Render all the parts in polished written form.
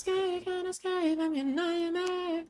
kinda scary, I'm your nightmare.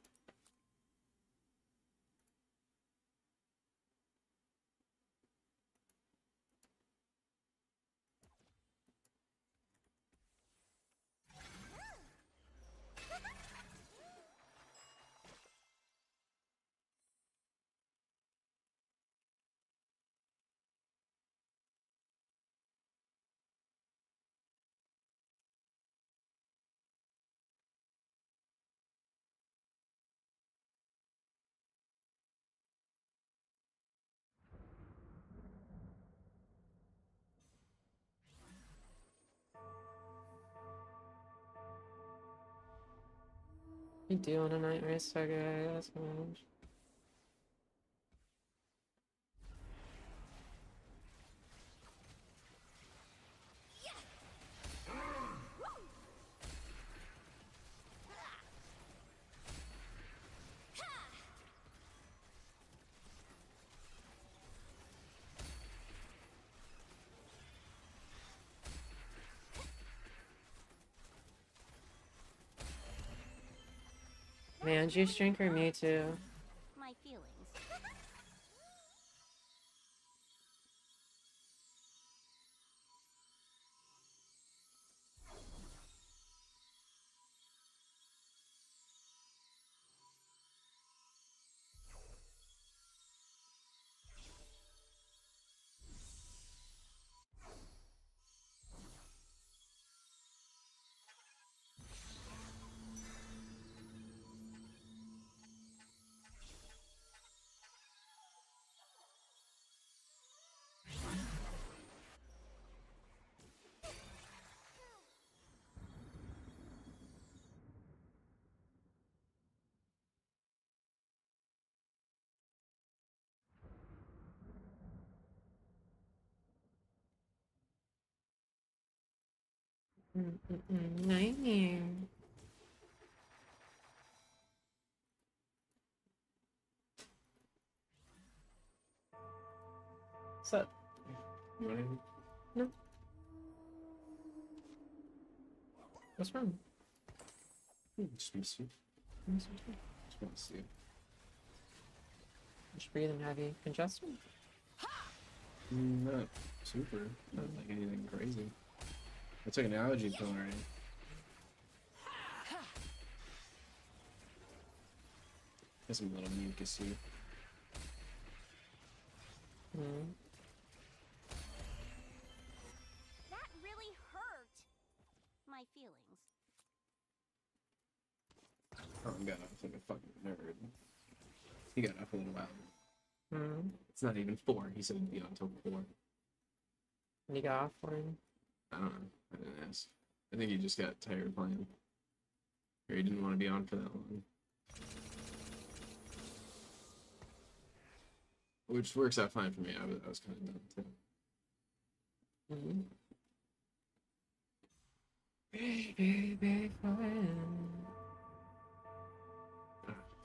You do want a nightmare saga, that's much. Man, juice drinker, me too. My feelings. Nightmare. What's up? You want anything? No. What's wrong? Just miss you. Just Just want to see you. breathing heavy. Congestion? Not super. Not like anything crazy. I took an allergy pill already. Guess I'm a little mucusy. That really hurt. My feelings. Tom got off like a fucking nerd. He got off a little while. Hmm. It's not even 4. He said it'd be on until 4. And you got off for him? I don't know. I didn't ask. I think he just got tired of playing. Or he didn't want to be on for that long. Which works out fine for me. I was kind of done too. Very, very fun.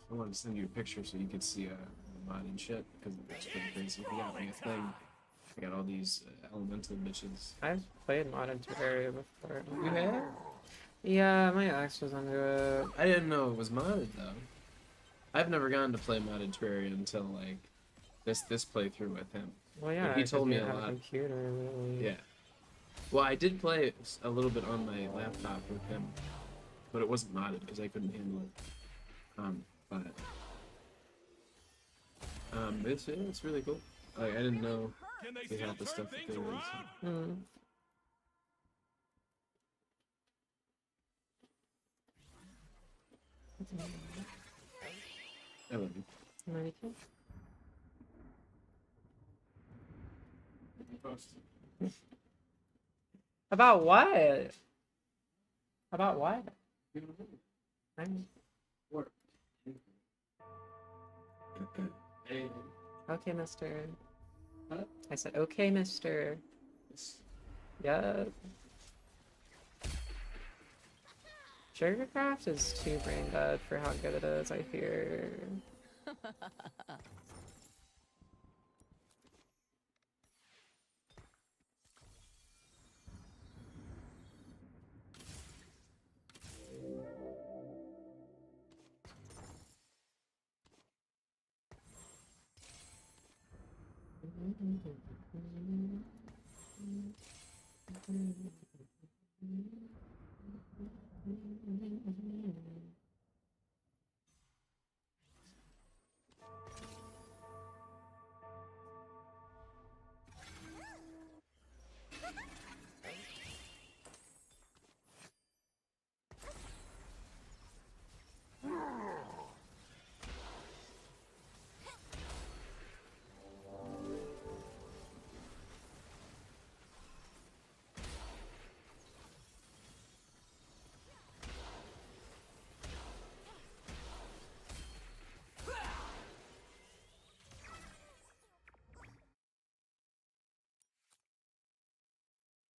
I wanted to send you a picture so you could see mod and shit, because it's pretty crazy. He got me a thing. I got all these elemental bitches. I've played modern Terraria before. You have? Yeah, my ex was into it. I didn't know it was modded though. I've never gotten to play modded Terraria until like this playthrough with him. Well, yeah, But he told me you a have lot. Computer, really. Yeah. Well, I did play a little bit on my laptop with him, but it wasn't modded because I couldn't handle it. It's really cool. Like, I didn't know they had the stuff that they were. I love you. Me too. About what? About what? Work. Okay, mister. Huh? I said, okay, mister. Yeah. Sugarcraft is too brain dead for how good it is, I fear.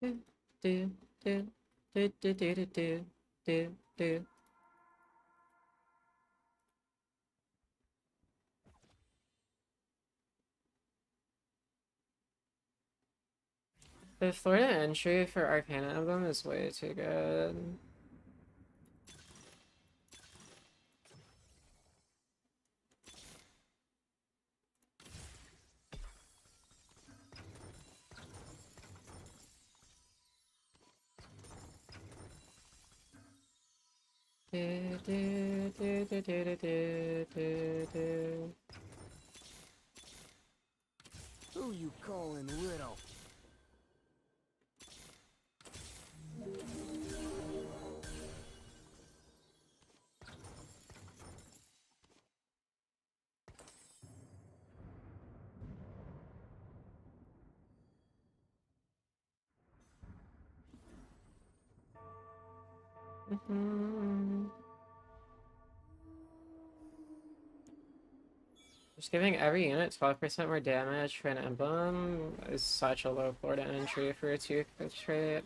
Do, do, do, do, do, do, do, do, do, do. The Florida entry for Arcana Emblem is way too good. Do, do, do, do, do, do, do, do. Who you calling little? Just giving every unit 12% more damage for an emblem is such a low Florida entry for a 2 trait.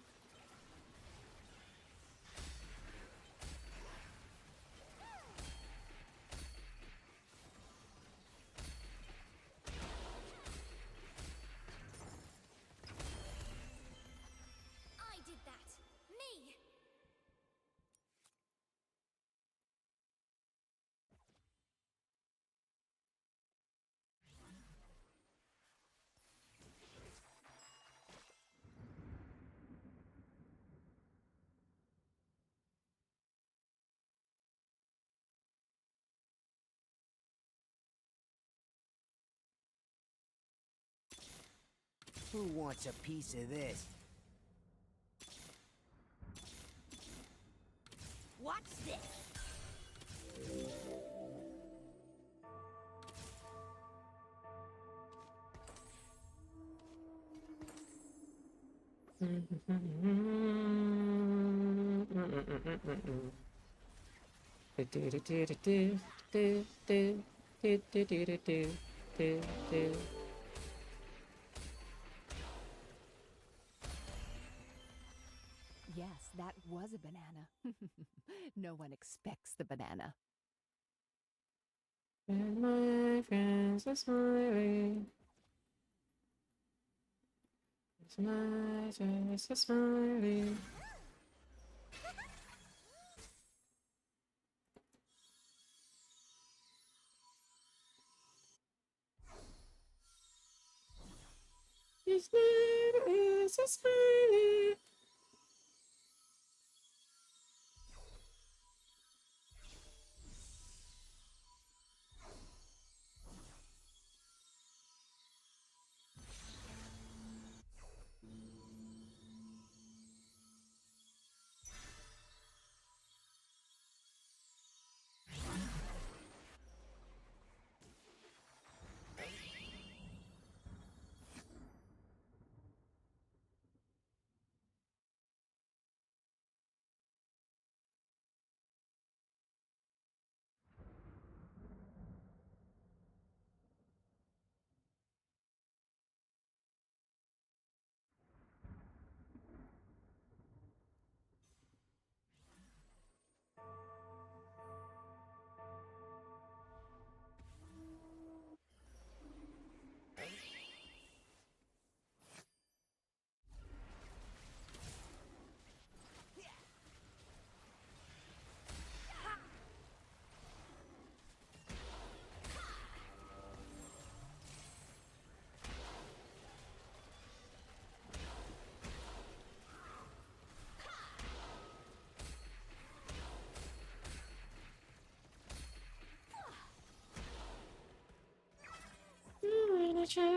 I did that. Me. Who wants a piece of this? Watch this. Yes, that was a banana. No one expects the banana. And my friends are smiling. It's my face is smiling. His name is a smiley.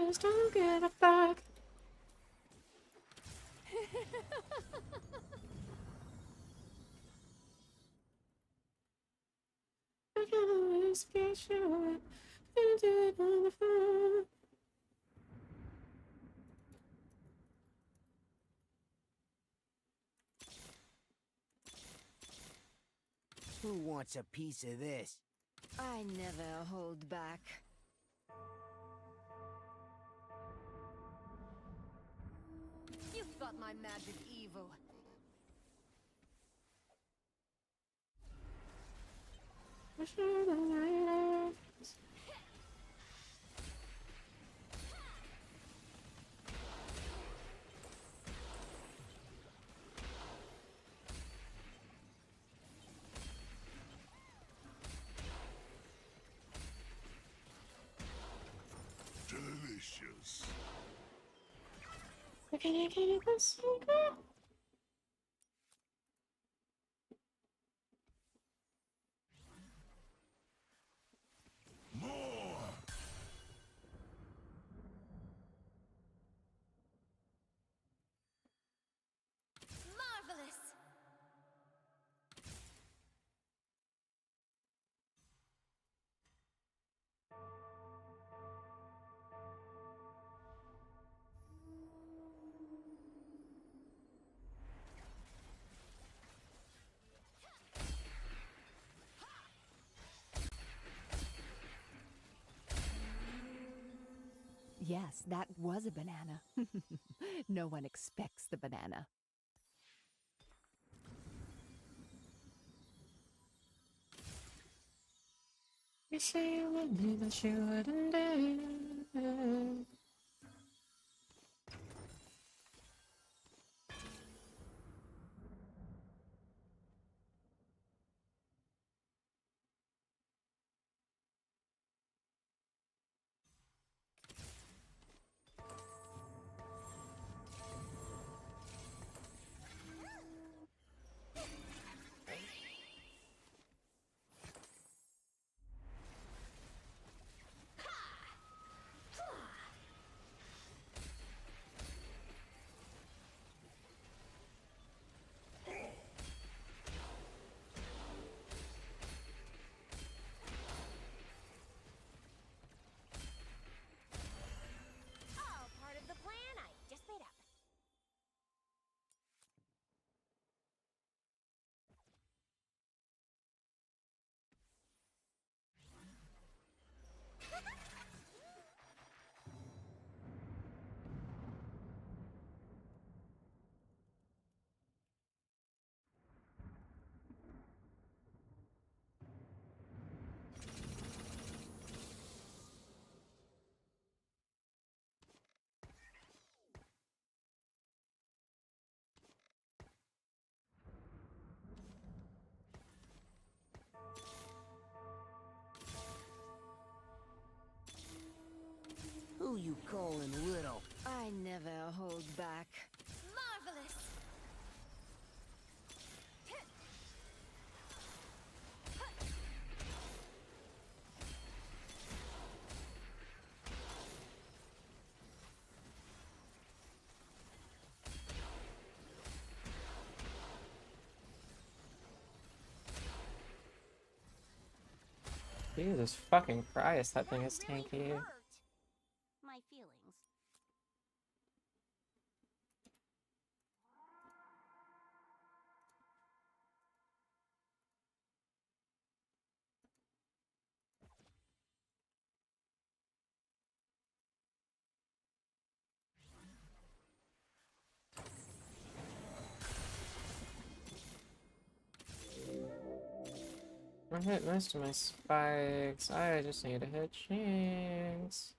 just don't give a fuck. I can always get you up and do it on the phone. Who wants a piece of this? I never hold back. You've got my magic evil. I should have lied. Delicious. Can I get the secret? More. Marvelous! Yes, that was a banana. No one expects the banana. You say you love me, but you wouldn't dare. All part of the plan I just made up. Who you calling little? I never hold back. Marvelous! Jesus fucking Christ, that thing is Really tanky. hurt my feelings. I hit most of my spikes. I just need to hit Jinx.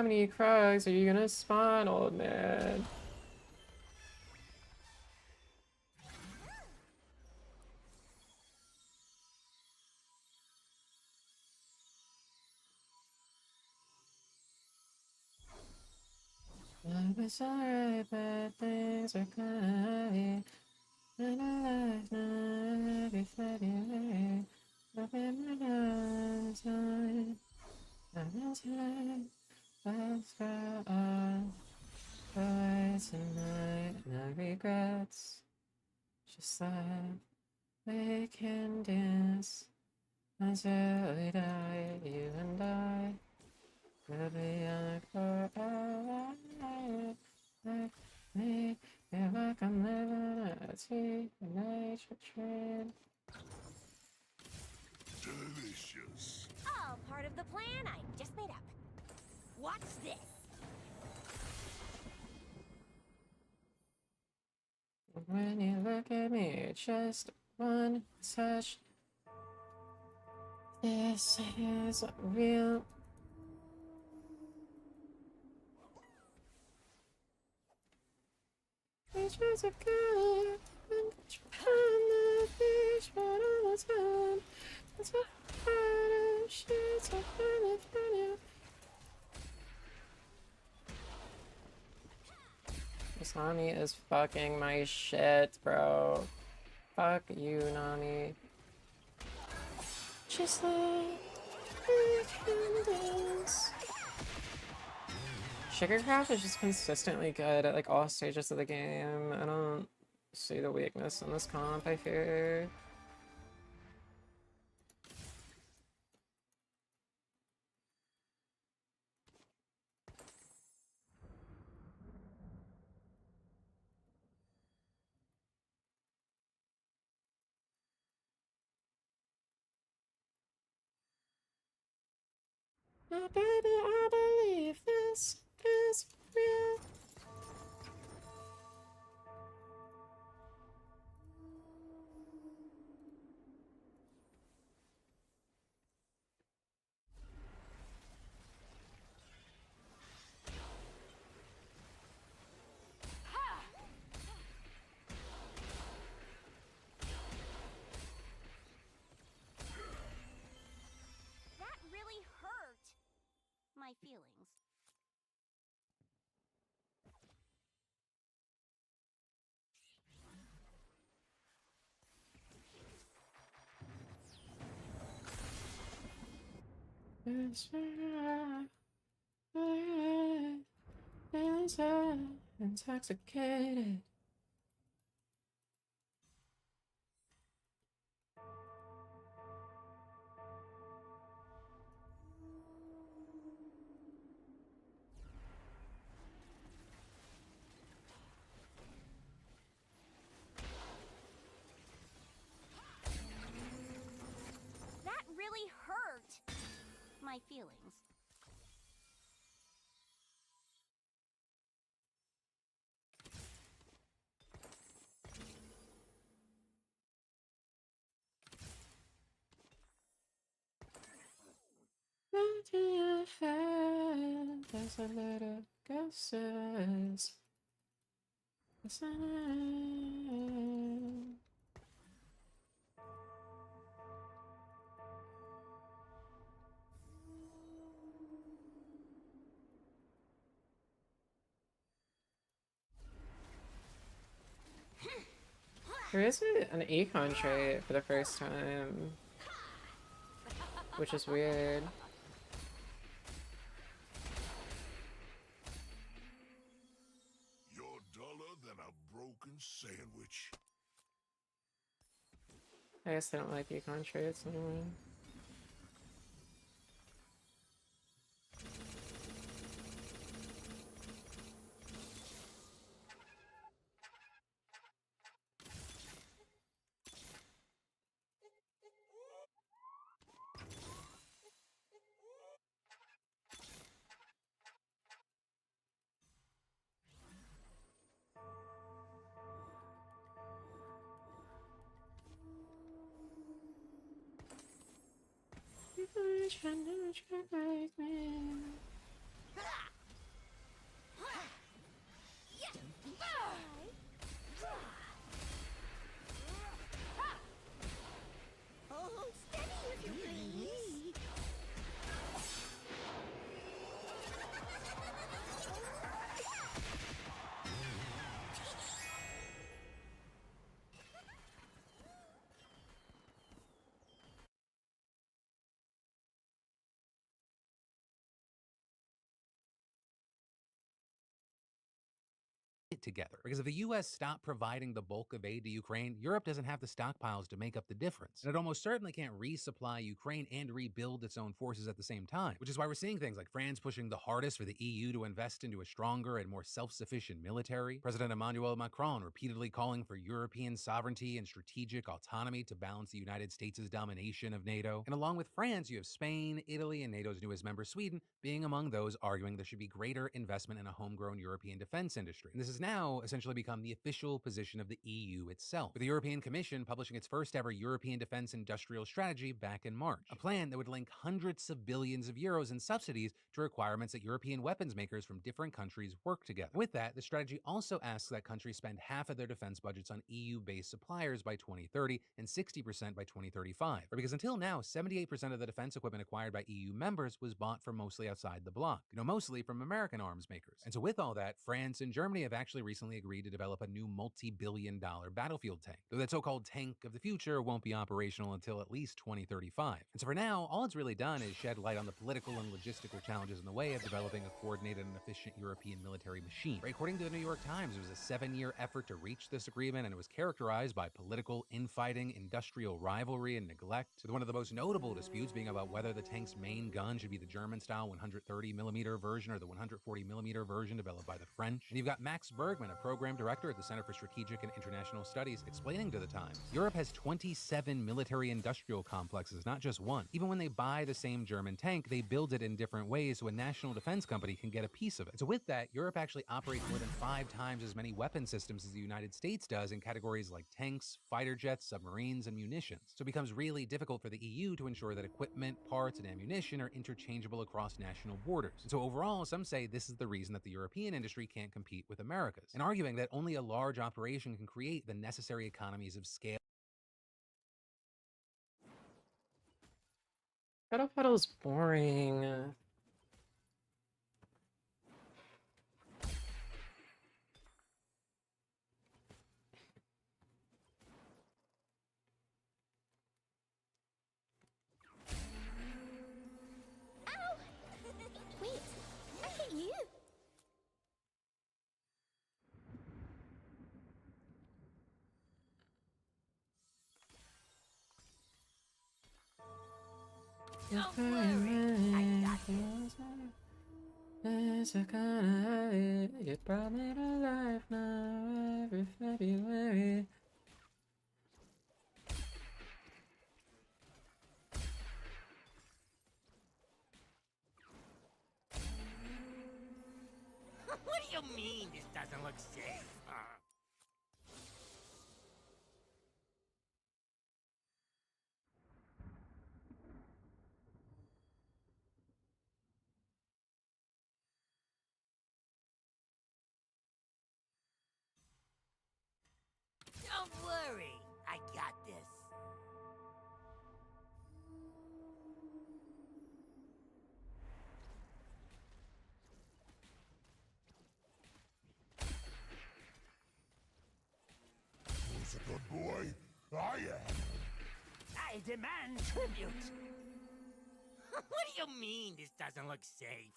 how many Krugs are you gonna spawn, old man? Life is alright, but things are cloudy. And alive now, every February. November goes on. I'm tired, let's go on. Away tonight, no regrets. Just like we can dance until we die, you and I. We'll be young forever. Like me, feel like I'm living a teenage dream. Delicious. All part of the plan I just made up. Watch this. When you look at me, just one touch. This is real. Pictures of God and on the beach, but all the time. It's a part of shit, so funny. This Nami is fucking my shit, bro. Fuck you, Nami. Just like we can dance. Sugarcraft is just consistently good at like all stages of the game. I don't see the weakness in this comp, I fear. Oh, baby, I believe this is real. That really hurt my feelings. It's intoxicated. That really hurt my feelings. Look in your head, there's a little ghost says, listen. There is an econ trait for the first time, which is weird. You're duller than a broken sandwich. I guess I don't like econ traits anyway. Trying to trick like me. it together. Because if the US stopped providing the bulk of aid to Ukraine, Europe doesn't have the stockpiles to make up the difference. And it almost certainly can't resupply Ukraine and rebuild its own forces at the same time, which is why we're seeing things like France pushing the hardest for the EU to invest into a stronger and more self-sufficient military, President Emmanuel Macron repeatedly calling for European sovereignty and strategic autonomy to balance the United States' domination of NATO. And along with France, you have Spain, Italy, and NATO's newest member, Sweden, being among those arguing there should be greater investment in a homegrown European defense industry. And this has now essentially become the official position of the EU itself, with the European Commission publishing its first ever European defense industrial strategy back in March, a plan that would link hundreds of billions of euros in subsidies to requirements that European weapons makers from different countries work together. With that, the strategy also asks that countries spend half of their defense budgets on EU-based suppliers by 2030 and 60% by 2035. Because until now, 78% of the defense equipment acquired by EU members was bought from mostly outside the bloc, mostly from American arms makers. And so with all that, France and Germany have actually recently agreed to develop a new multi-billion-dollar battlefield tank, though that so-called tank of the future won't be operational until at least 2035. And so for now, all it's really done is shed light on the political and logistical challenges in the way of developing a coordinated and efficient European military machine. According to the New York Times, it was a 7-year effort to reach this agreement, and it was characterized by political infighting, industrial rivalry, and neglect, with one of the most notable disputes being about whether the tank's main gun should be the German-style 130mm version or the 140mm version developed by the French. And you've got Max Bergman, a program director at the Center for Strategic and International Studies, explaining to the Times, Europe has 27 military-industrial complexes, not just one. Even when they buy the same German tank, they build it in different ways so a national defense company can get a piece of it. So with that, Europe actually operates more than 5 times as many weapon systems as the United States does in categories like tanks, fighter jets, submarines, and munitions. So it becomes really difficult for the EU to ensure that equipment, parts, and ammunition are interchangeable across national borders. And so overall, some say this is the reason that the European industry can't compete with America's, and arguing that only a large operation can create the necessary economies of scale. Shadow Paddle's boring. Ow! Wait, I hit you. Don't worry, I got this. It's a kind of you brought me to life now every February. What do you mean this doesn't look safe? Don't worry, I got this. Who's a good boy? I am. I demand tribute. What do you mean this doesn't look safe?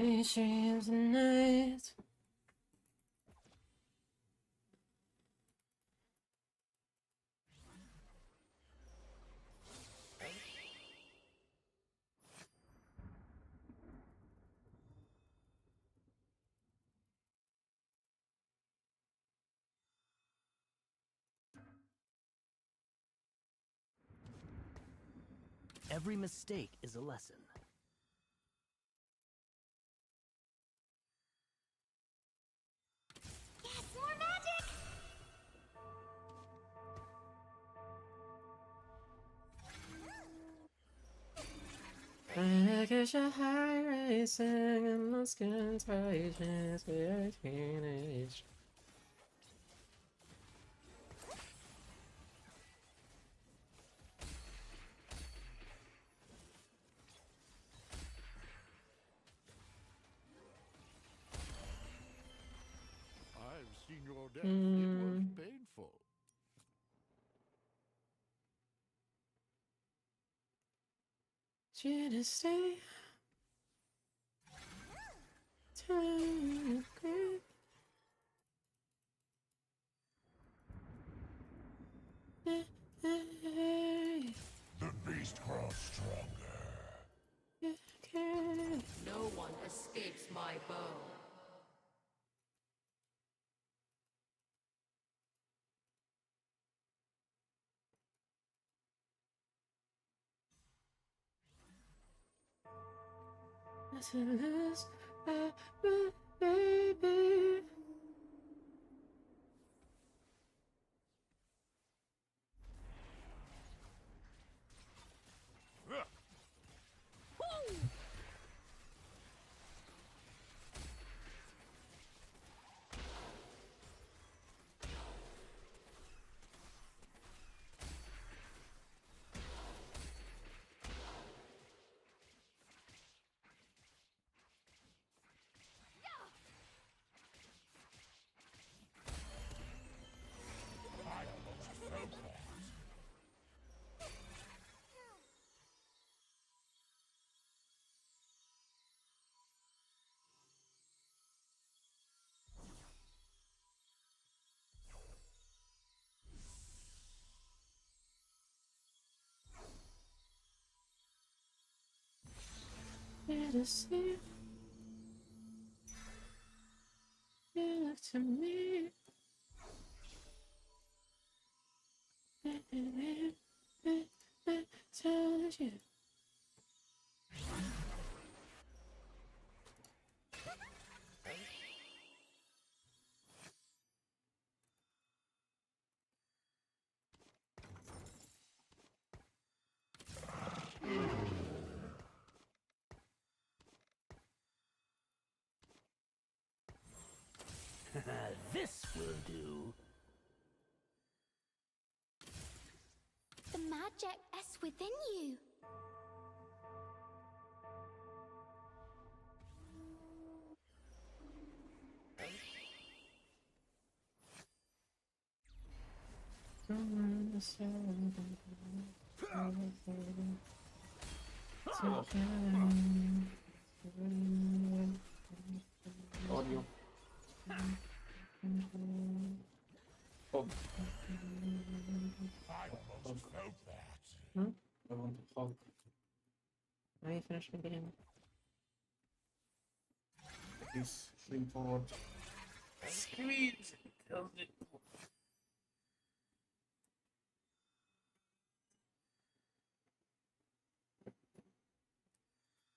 These dreams and nights. Every mistake is a lesson. Yes, more magic! I guess your heart racing and lost contagions for your teenage. I've seen your death. It was painful. Should I stay? Time to grip. The beast grows stronger. No one escapes my bow. Listen, baby. Let us see. You look to me. Tells you. This will do. The magic is within you. Audio. Oh, I almost felt that. I want to hug. Let me finish the game. Please lean forward. Squeeze! Tells it.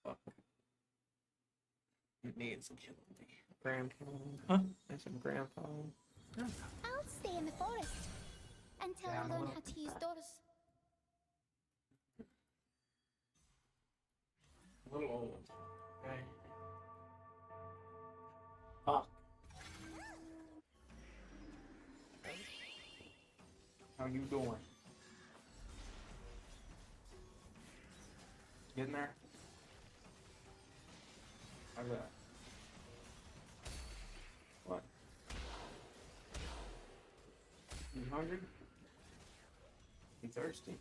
Fuck. It needs killing me. Grandpa. Huh? I said grandpa. I'll stay in the forest until I learn how to use doors. A little old. Okay. Fuck. How you doing? Getting there? How's that? What? You hungry? You thirsty?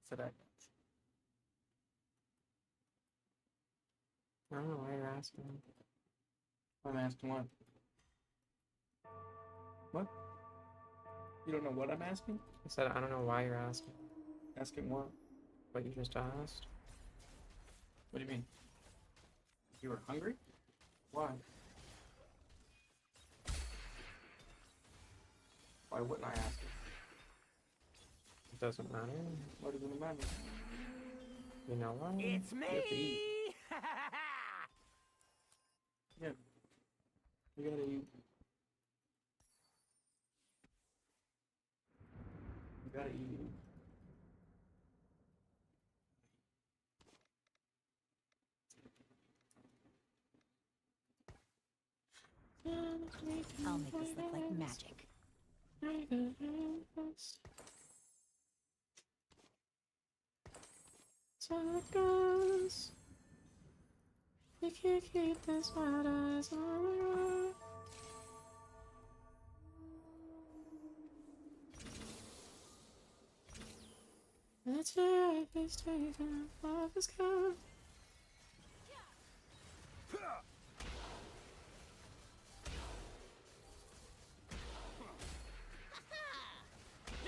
So that. I don't know why you're asking. I'm asking what? What? You don't know what I'm asking? I said I don't know why you're asking. Asking what? What you just asked? What do you mean? You were hungry? Why? Why wouldn't I ask it? It doesn't matter. What does it matter? You know what? It's me! You have to eat. Yeah. You gotta eat. You gotta eat. I'll make this look like magic. Tacos. You can't keep this matters on the road. Let's hear if it's taken off his coat.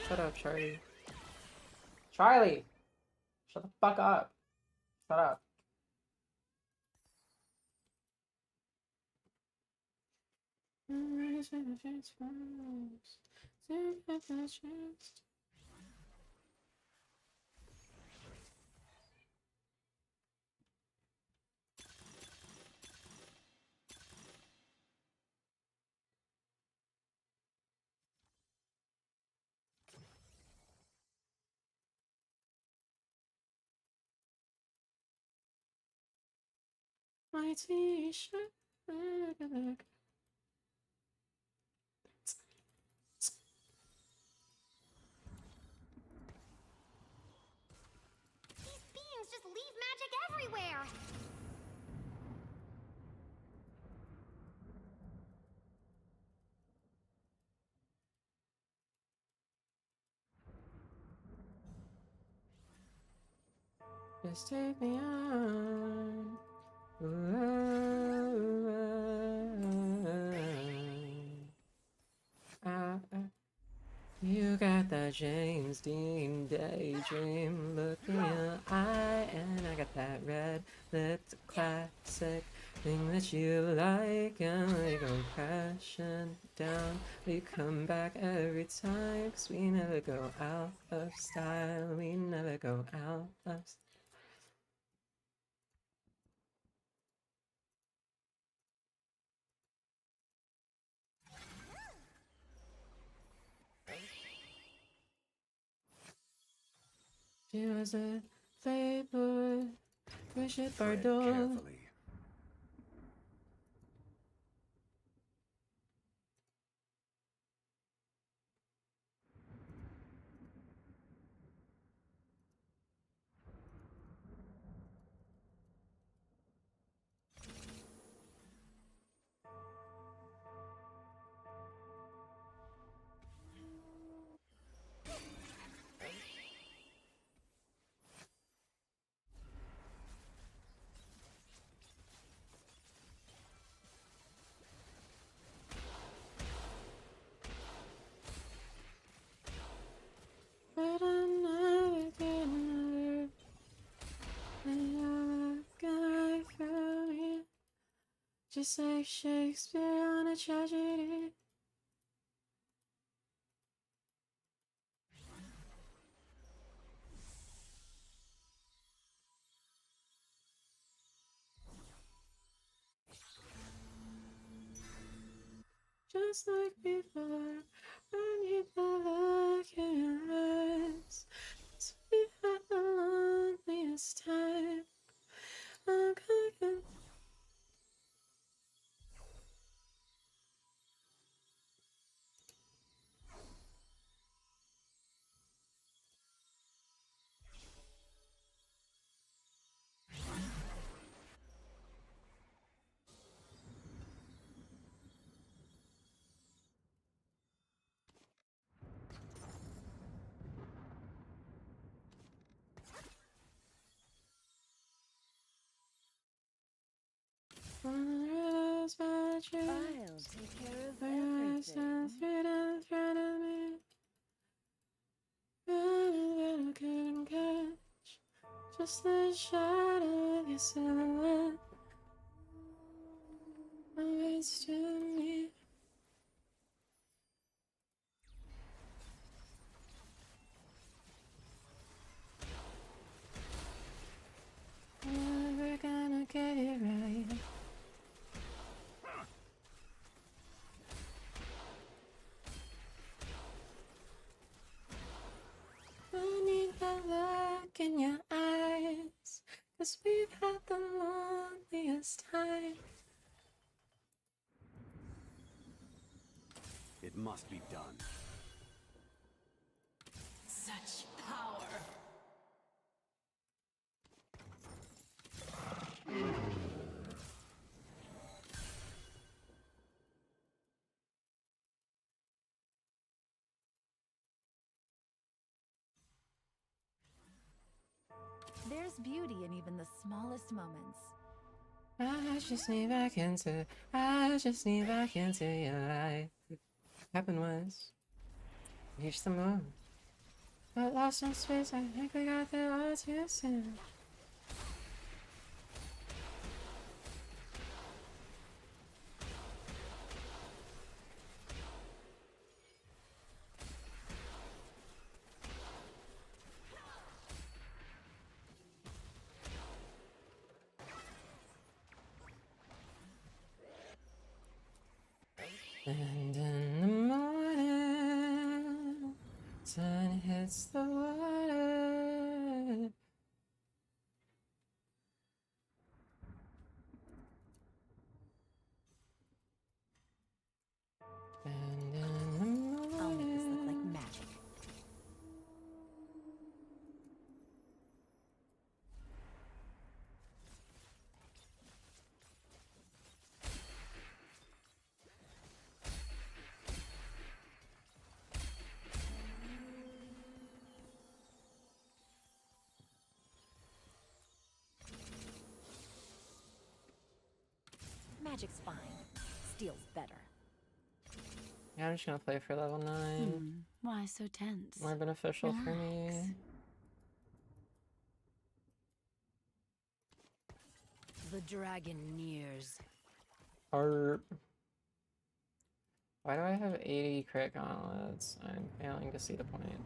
Shut up, Charlie. Charlie! Shut the fuck up. Shut up. My t-shirt. These beings just leave magic everywhere. Just take me on. You got that James Dean daydream look in your eye, and I got that red lipped classic thing that you like, and we go crashing down. We come back every time, 'cause we never go out of style. We never go out of style. She was a playboy, Bridget Tread Bardot. carefully. But I'm never getting over. And you're the guy for me. Just like Shakespeare on a tragedy. Just like before, when you never look in your eyes. So we had the loneliest time. I'm cooking. I'll take care of everything. I couldn't catch just the shadow of your silhouette. Always to me. Never gonna get it right. I need that look in your eyes, 'cause we've had the loneliest time. It must be done. Such power. There's beauty in even the smallest moments. I just need back into your life. Happened was, reached the moon. Got lost in space, I think we got there all too soon. And in the morning, sun hits the water. And in the I'll make this look like morning, magic. Magic's fine. Steel's better. yeah, I'm just gonna play for level 9. Why so tense? More beneficial for me. Relax. The dragon nears. Why do I have 80 crit gauntlets? I'm failing to see the point.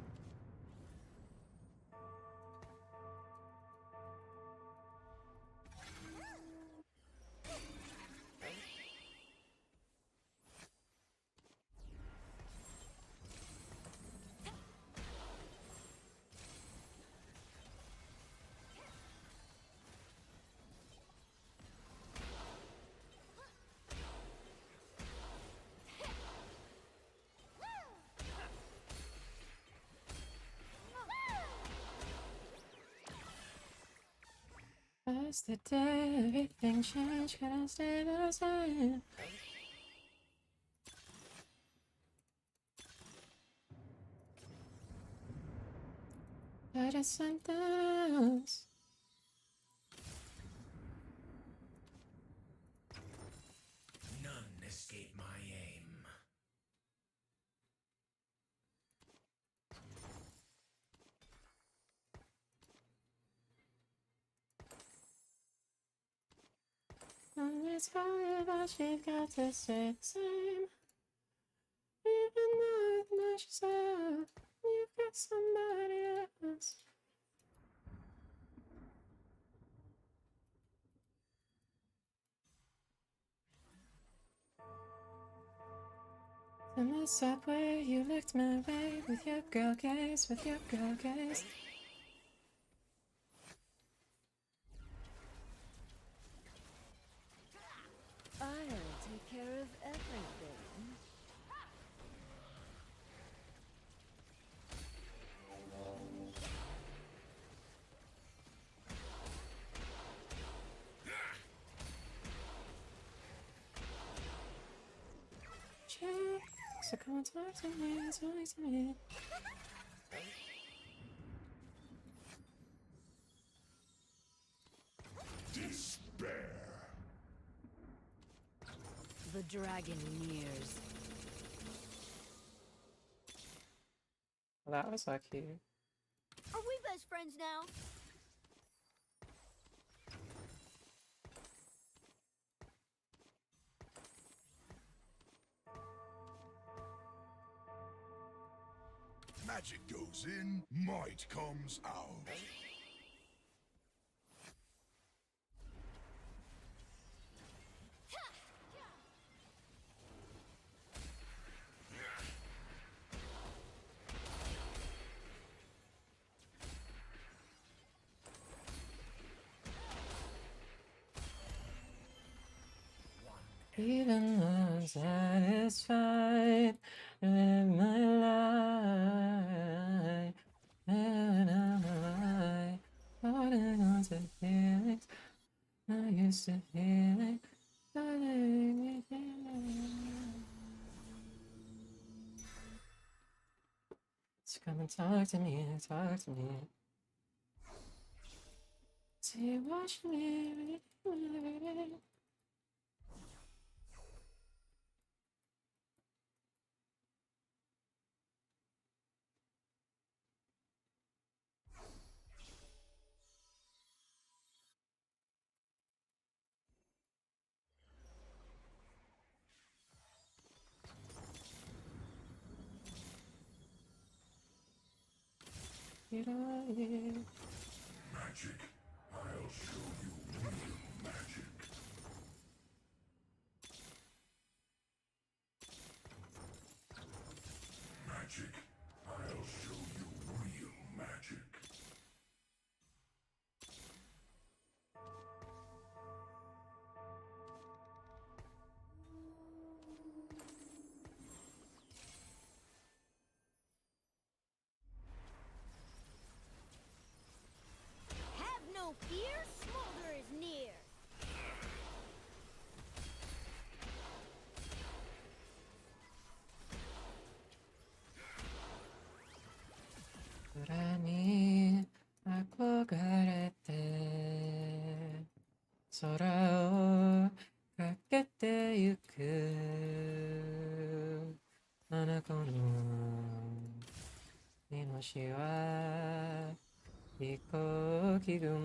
As the day everything changed, could I stay the same? But it's something else. None escape my aim. And it's funny, but she's got to stay the same. Even though it's not yourself, you've got somebody else. In the subway, you looked my way with your girl gaze, with your girl gaze. I'll take care of everything. Check. So come and talk to me, talk to me. Despair. The dragon nears. Well, that was so cute. Are we best friends now? Magic goes in, might comes out. Even though I'm satisfied, live my life, and I'm alive, holding on to feelings I used to feel it, so come and talk to me, talk to me. See, watch me. You know, yeah. Magic. I'll show you real magic. Magic. I'll show you real magic. Have no fear, Smolder is near. 불안이憧れて空をかけてゆくあなたの命は飛行機雲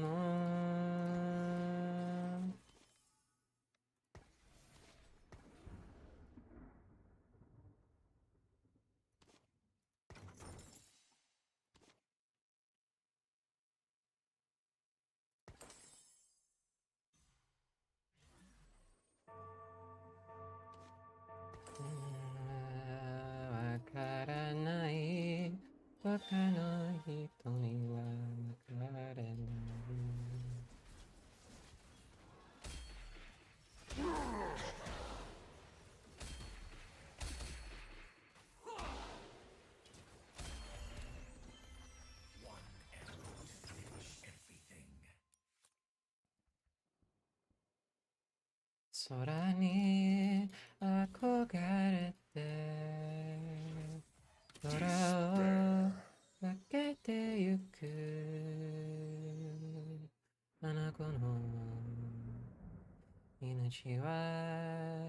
わからない他の人にはわからない空に憧れて空をかけてゆくあなたの命は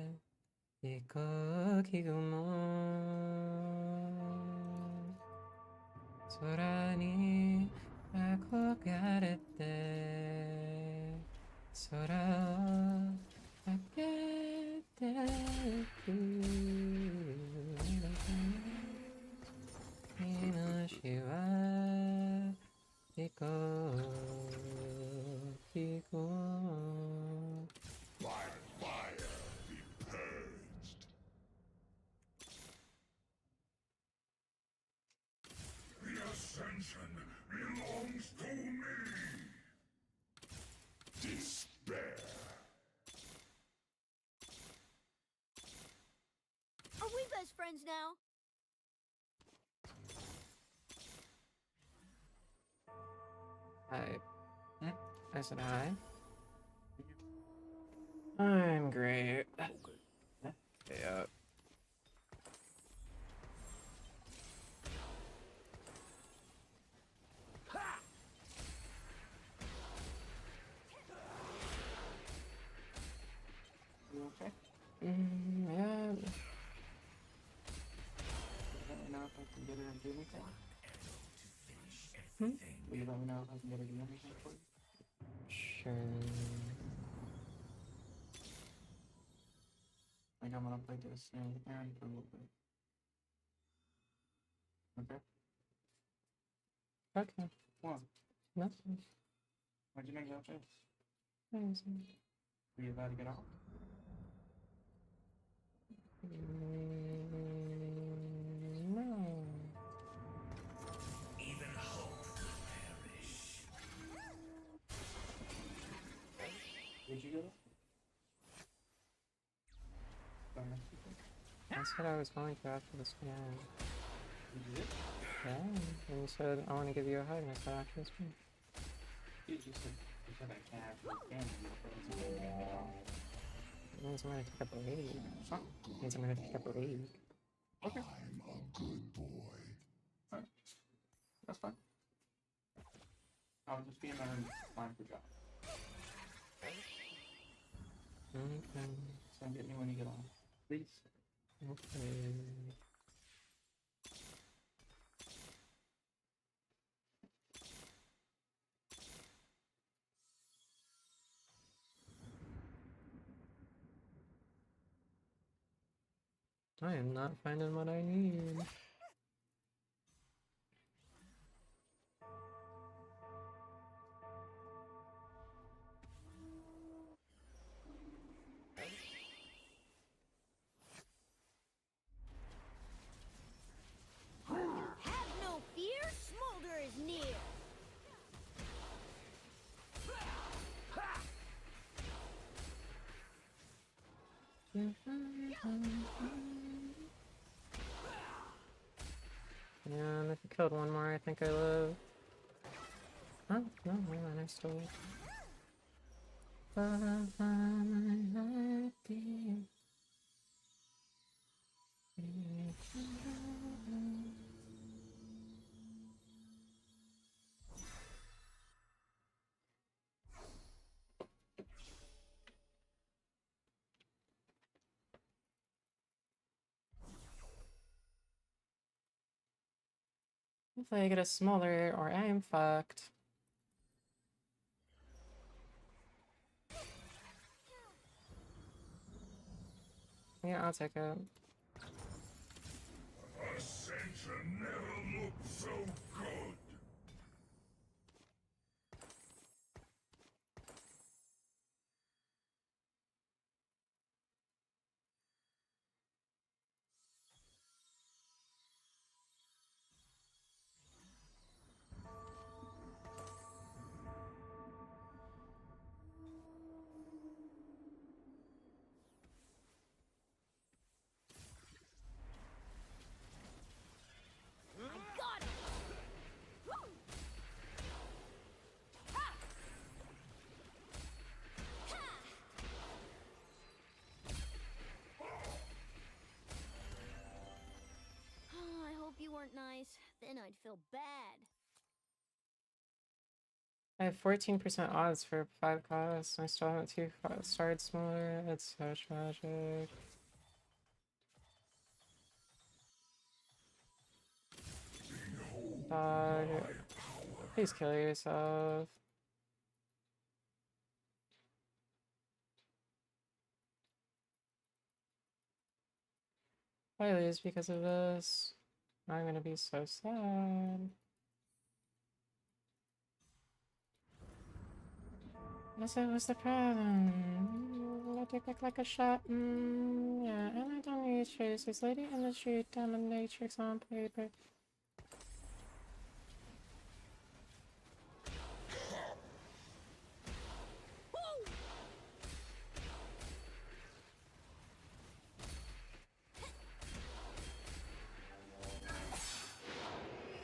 飛行機雲空に憧れて空をかけてゆく命は飛行機雲 By fire be purged. The ascension belongs to me. Despair. Are we best friends now? Hi. I said hi. I'm great. Okay, You okay? Hmm? Will you let me know if I can get a game anything for you? Sure. Like I'm gonna play this and Aaron for a little bit. Okay? Okay. What? Nothing. Why'd you make that face? Amazing. Were you about to get off? No. Even hope will perish. Did you get off? Sorry. I said I was going to after this game. You did? Yeah. And you said I want to give you a hug, and I said after this game. You said I can't have this game. It means I'm going to take up a league. Huh? It means I'm going to take up a league. Okay. I'm a good boy. Alright. That's fine. I'll just be in my room fine for job. Okay. So get me when you get on. Please. Okay. I am not finding what I need. Have no fear, Smolder is near. And if you killed one more, I think I live. Oh, no, never mind, I still live. Hopefully I get a smaller or I am fucked. Yeah, I'll take it. Ascension never looked so good. I got it. Woo! Ha! Ha! Oh, I hope you weren't nice. Then I'd feel bad. I have 14% odds for 5 costs. I still haven't 2 starred smaller. It's so tragic. Dog. Please kill yourself. If I lose because of this, I'm gonna be so sad. Yes, that was the problem. I take back like a shot. Yeah, and I don't need chasers. Lady in the street, dominatrix on paper.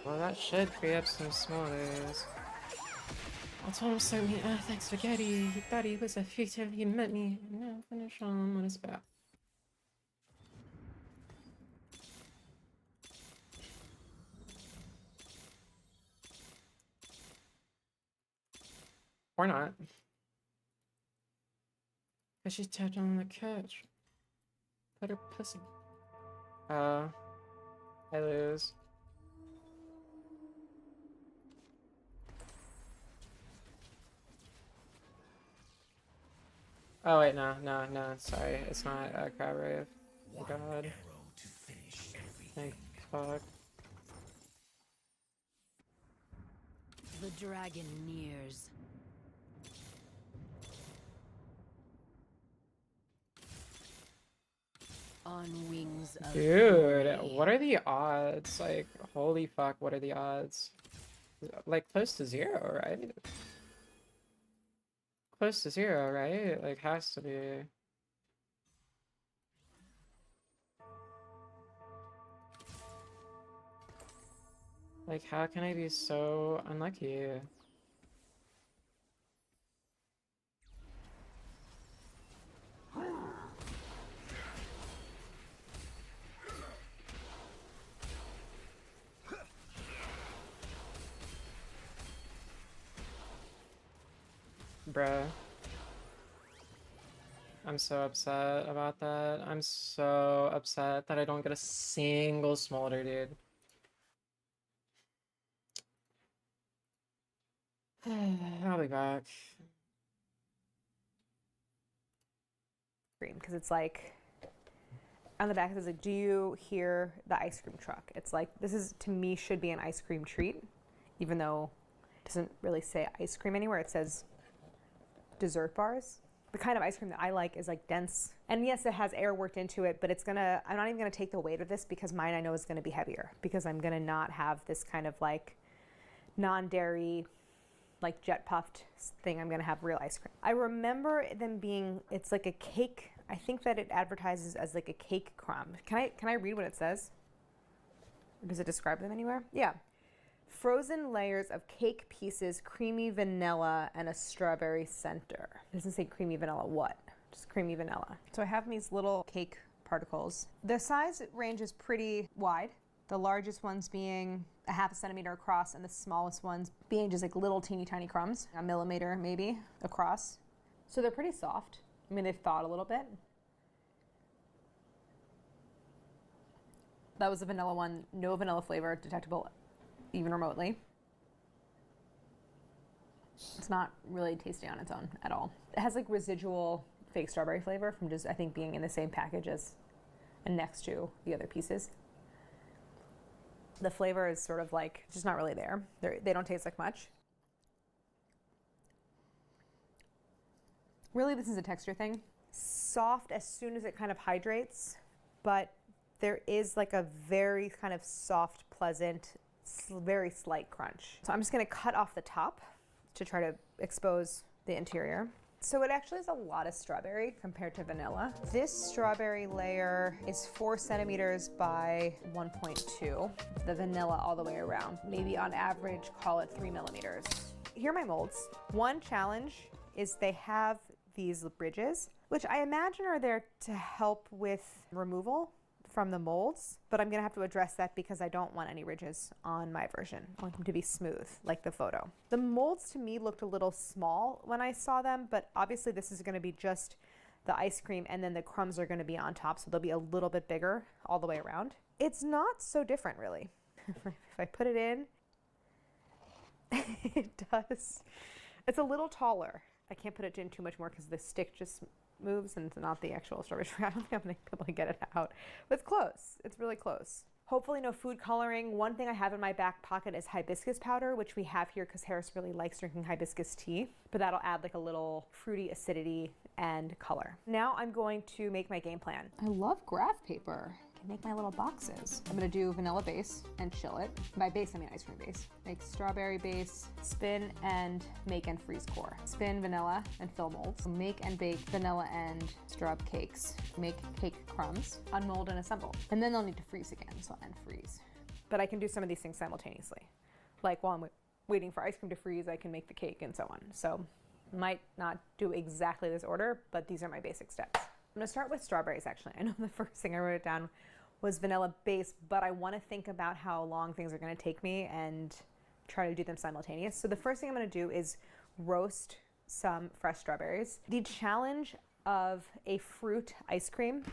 Well, that should free up some smolders. I told him to serve me thanks spaghetti. He thought he was a fugitive. He met me. And now I'm gonna show him what it's about. Or not. Because she tapped on the couch. Put her pussy. I lose. Oh wait, no, no, no. Sorry, it's not crab rave. Oh god. Thank fuck. The dragon nears. On wings of Dude, glory. what are the odds? Like, holy fuck, what are the odds? Like, close to zero, right? Close to zero, right? Like, has to be. Like, how can I be so unlucky? Bruh. I'm so upset about that. I'm so upset that I don't get a single smolder, dude. I'll be back. Because it's like on the back it says like, do you hear the ice cream truck? It's like, this is to me should be an ice cream treat, even though it doesn't really say ice cream anywhere. It says dessert bars. The kind of ice cream that I like is like dense, and yes, it has air worked into it, but I'm not even gonna take the weight of this because mine I know is gonna be heavier, because I'm gonna not have this kind of like non-dairy, like jet puffed thing. I'm gonna have real ice cream. I remember them being, it's like a cake. I think that it advertises as like a cake crumb. Can I read what it says? Or does it describe them anywhere? Yeah. Frozen layers of cake pieces, creamy vanilla, and a strawberry center. It doesn't say creamy vanilla what, just creamy vanilla. So I have these little cake particles. The size range is pretty wide. The largest ones being a half a centimeter across, and the smallest ones being just like little teeny tiny crumbs, a millimeter maybe across. So they're pretty soft. I mean, they've thawed a little bit. That was a vanilla one, no vanilla flavor detectable even remotely. It's not really tasty on its own at all. It has like residual fake strawberry flavor from just, I think, being in the same package as and next to the other pieces. The flavor is sort of like just not really there. They don't taste like much. Really, this is a texture thing. Soft as soon as it kind of hydrates, but there is like a very kind of soft, pleasant, very slight crunch. So I'm just gonna cut off the top to try to expose the interior. So it actually is a lot of strawberry compared to vanilla. This strawberry layer is 4 centimeters by 1.2. The vanilla all the way around. Maybe on average, call it 3 millimeters. Here are my molds. One challenge is they have these bridges, which I imagine are there to help with removal from the molds, but I'm gonna have to address that because I don't want any ridges on my version. I want them to be smooth, like the photo. The molds to me looked a little small when I saw them, but obviously this is gonna be just the ice cream and then the crumbs are gonna be on top, so they'll be a little bit bigger all the way around. It's not so different, really. If I put it in, it does. It's a little taller. I can't put it in too much more because the stick just moves and it's not the actual strawberry. I don't think I'm gonna be able to get it out. But it's close. It's really close. Hopefully no food coloring. One thing I have in my back pocket is hibiscus powder, which we have here because Harris really likes drinking hibiscus tea. But that'll add like a little fruity acidity and color. Now I'm going to make my game plan. I love graph paper. Make my little boxes. I'm gonna do vanilla base and chill it. By base, I mean ice cream base. Make strawberry base, spin and make and freeze core. Spin vanilla and fill molds. Make and bake vanilla and straw cakes. Make cake crumbs, unmold and assemble. And then they'll need to freeze again, so I'll unfreeze. But I can do some of these things simultaneously. Like while I'm waiting for ice cream to freeze, I can make the cake and so on. So might not do exactly this order, but these are my basic steps. I'm gonna start with strawberries actually. I know the first thing I wrote it down was vanilla base, but I wanna think about how long things are gonna take me and try to do them simultaneous. So the first thing I'm gonna do is roast some fresh strawberries. The challenge of a fruit ice cream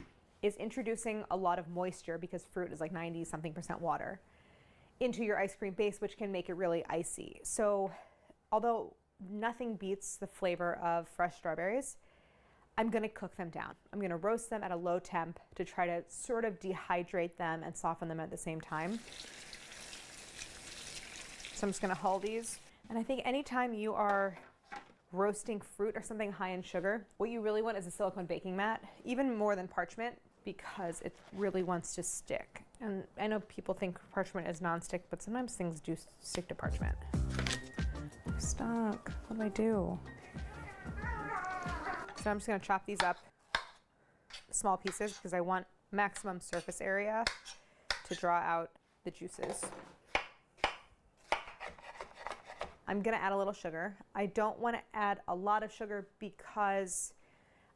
is introducing a lot of moisture, because fruit is like 90-something% water, into your ice cream base, which can make it really icy. So although nothing beats the flavor of fresh strawberries, I'm gonna cook them down. I'm gonna roast them at a low temp to try to sort of dehydrate them and soften them at the same time. So I'm just gonna hull these. And I think anytime you are roasting fruit or something high in sugar, what you really want is a silicone baking mat, even more than parchment, because it really wants to stick. And I know people think parchment is non-stick, but sometimes things do stick to parchment. They're stuck. What do I do? So I'm just gonna chop these up small pieces because I want maximum surface area to draw out the juices. I'm gonna add a little sugar. I don't wanna add a lot of sugar because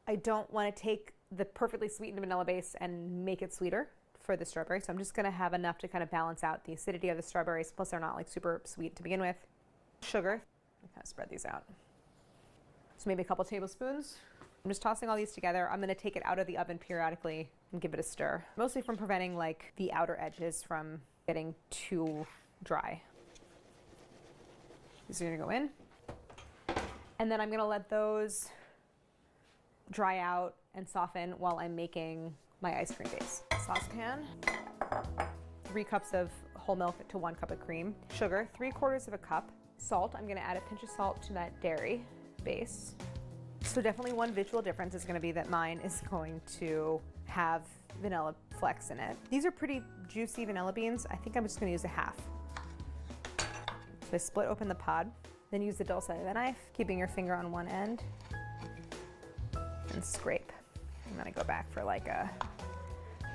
I don't wanna take the perfectly sweetened vanilla base and make it sweeter for the strawberry. So I'm just gonna have enough to kind of balance out the acidity of the strawberries, plus they're not like super sweet to begin with. Sugar, I kind of spread these out. So maybe a couple tablespoons. I'm just tossing all these together. I'm gonna take it out of the oven periodically and give it a stir, mostly from preventing like the outer edges from getting too dry. These are gonna go in. And then I'm gonna let those dry out and soften while I'm making my ice cream base. Saucepan, 3 cups of whole milk to 1 cup of cream. Sugar, 3/4 of a cup. Salt, I'm gonna add a pinch of salt to that dairy base. So definitely one visual difference is gonna be that mine is going to have vanilla flecks in it. These are pretty juicy vanilla beans. I think I'm just gonna use a half. So I split open the pod, then use the dull side of the knife, keeping your finger on one end, and scrape. I'm gonna go back for like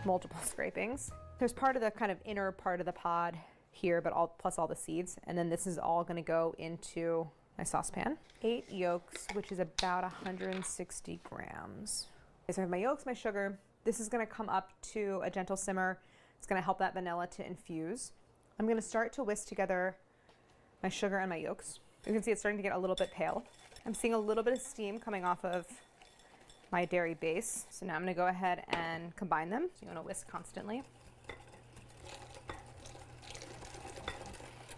multiple scrapings. There's part of the kind of inner part of the pod here, but plus all the seeds, and then this is all gonna go into my saucepan. 8 yolks, which is about 160 grams. Okay, so I have my yolks, my sugar. This is gonna come up to a gentle simmer. It's gonna help that vanilla to infuse. I'm gonna start to whisk together my sugar and my yolks. You can see it's starting to get a little bit pale. I'm seeing a little bit of steam coming off of my dairy base. So now I'm gonna go ahead and combine them. So you wanna whisk constantly.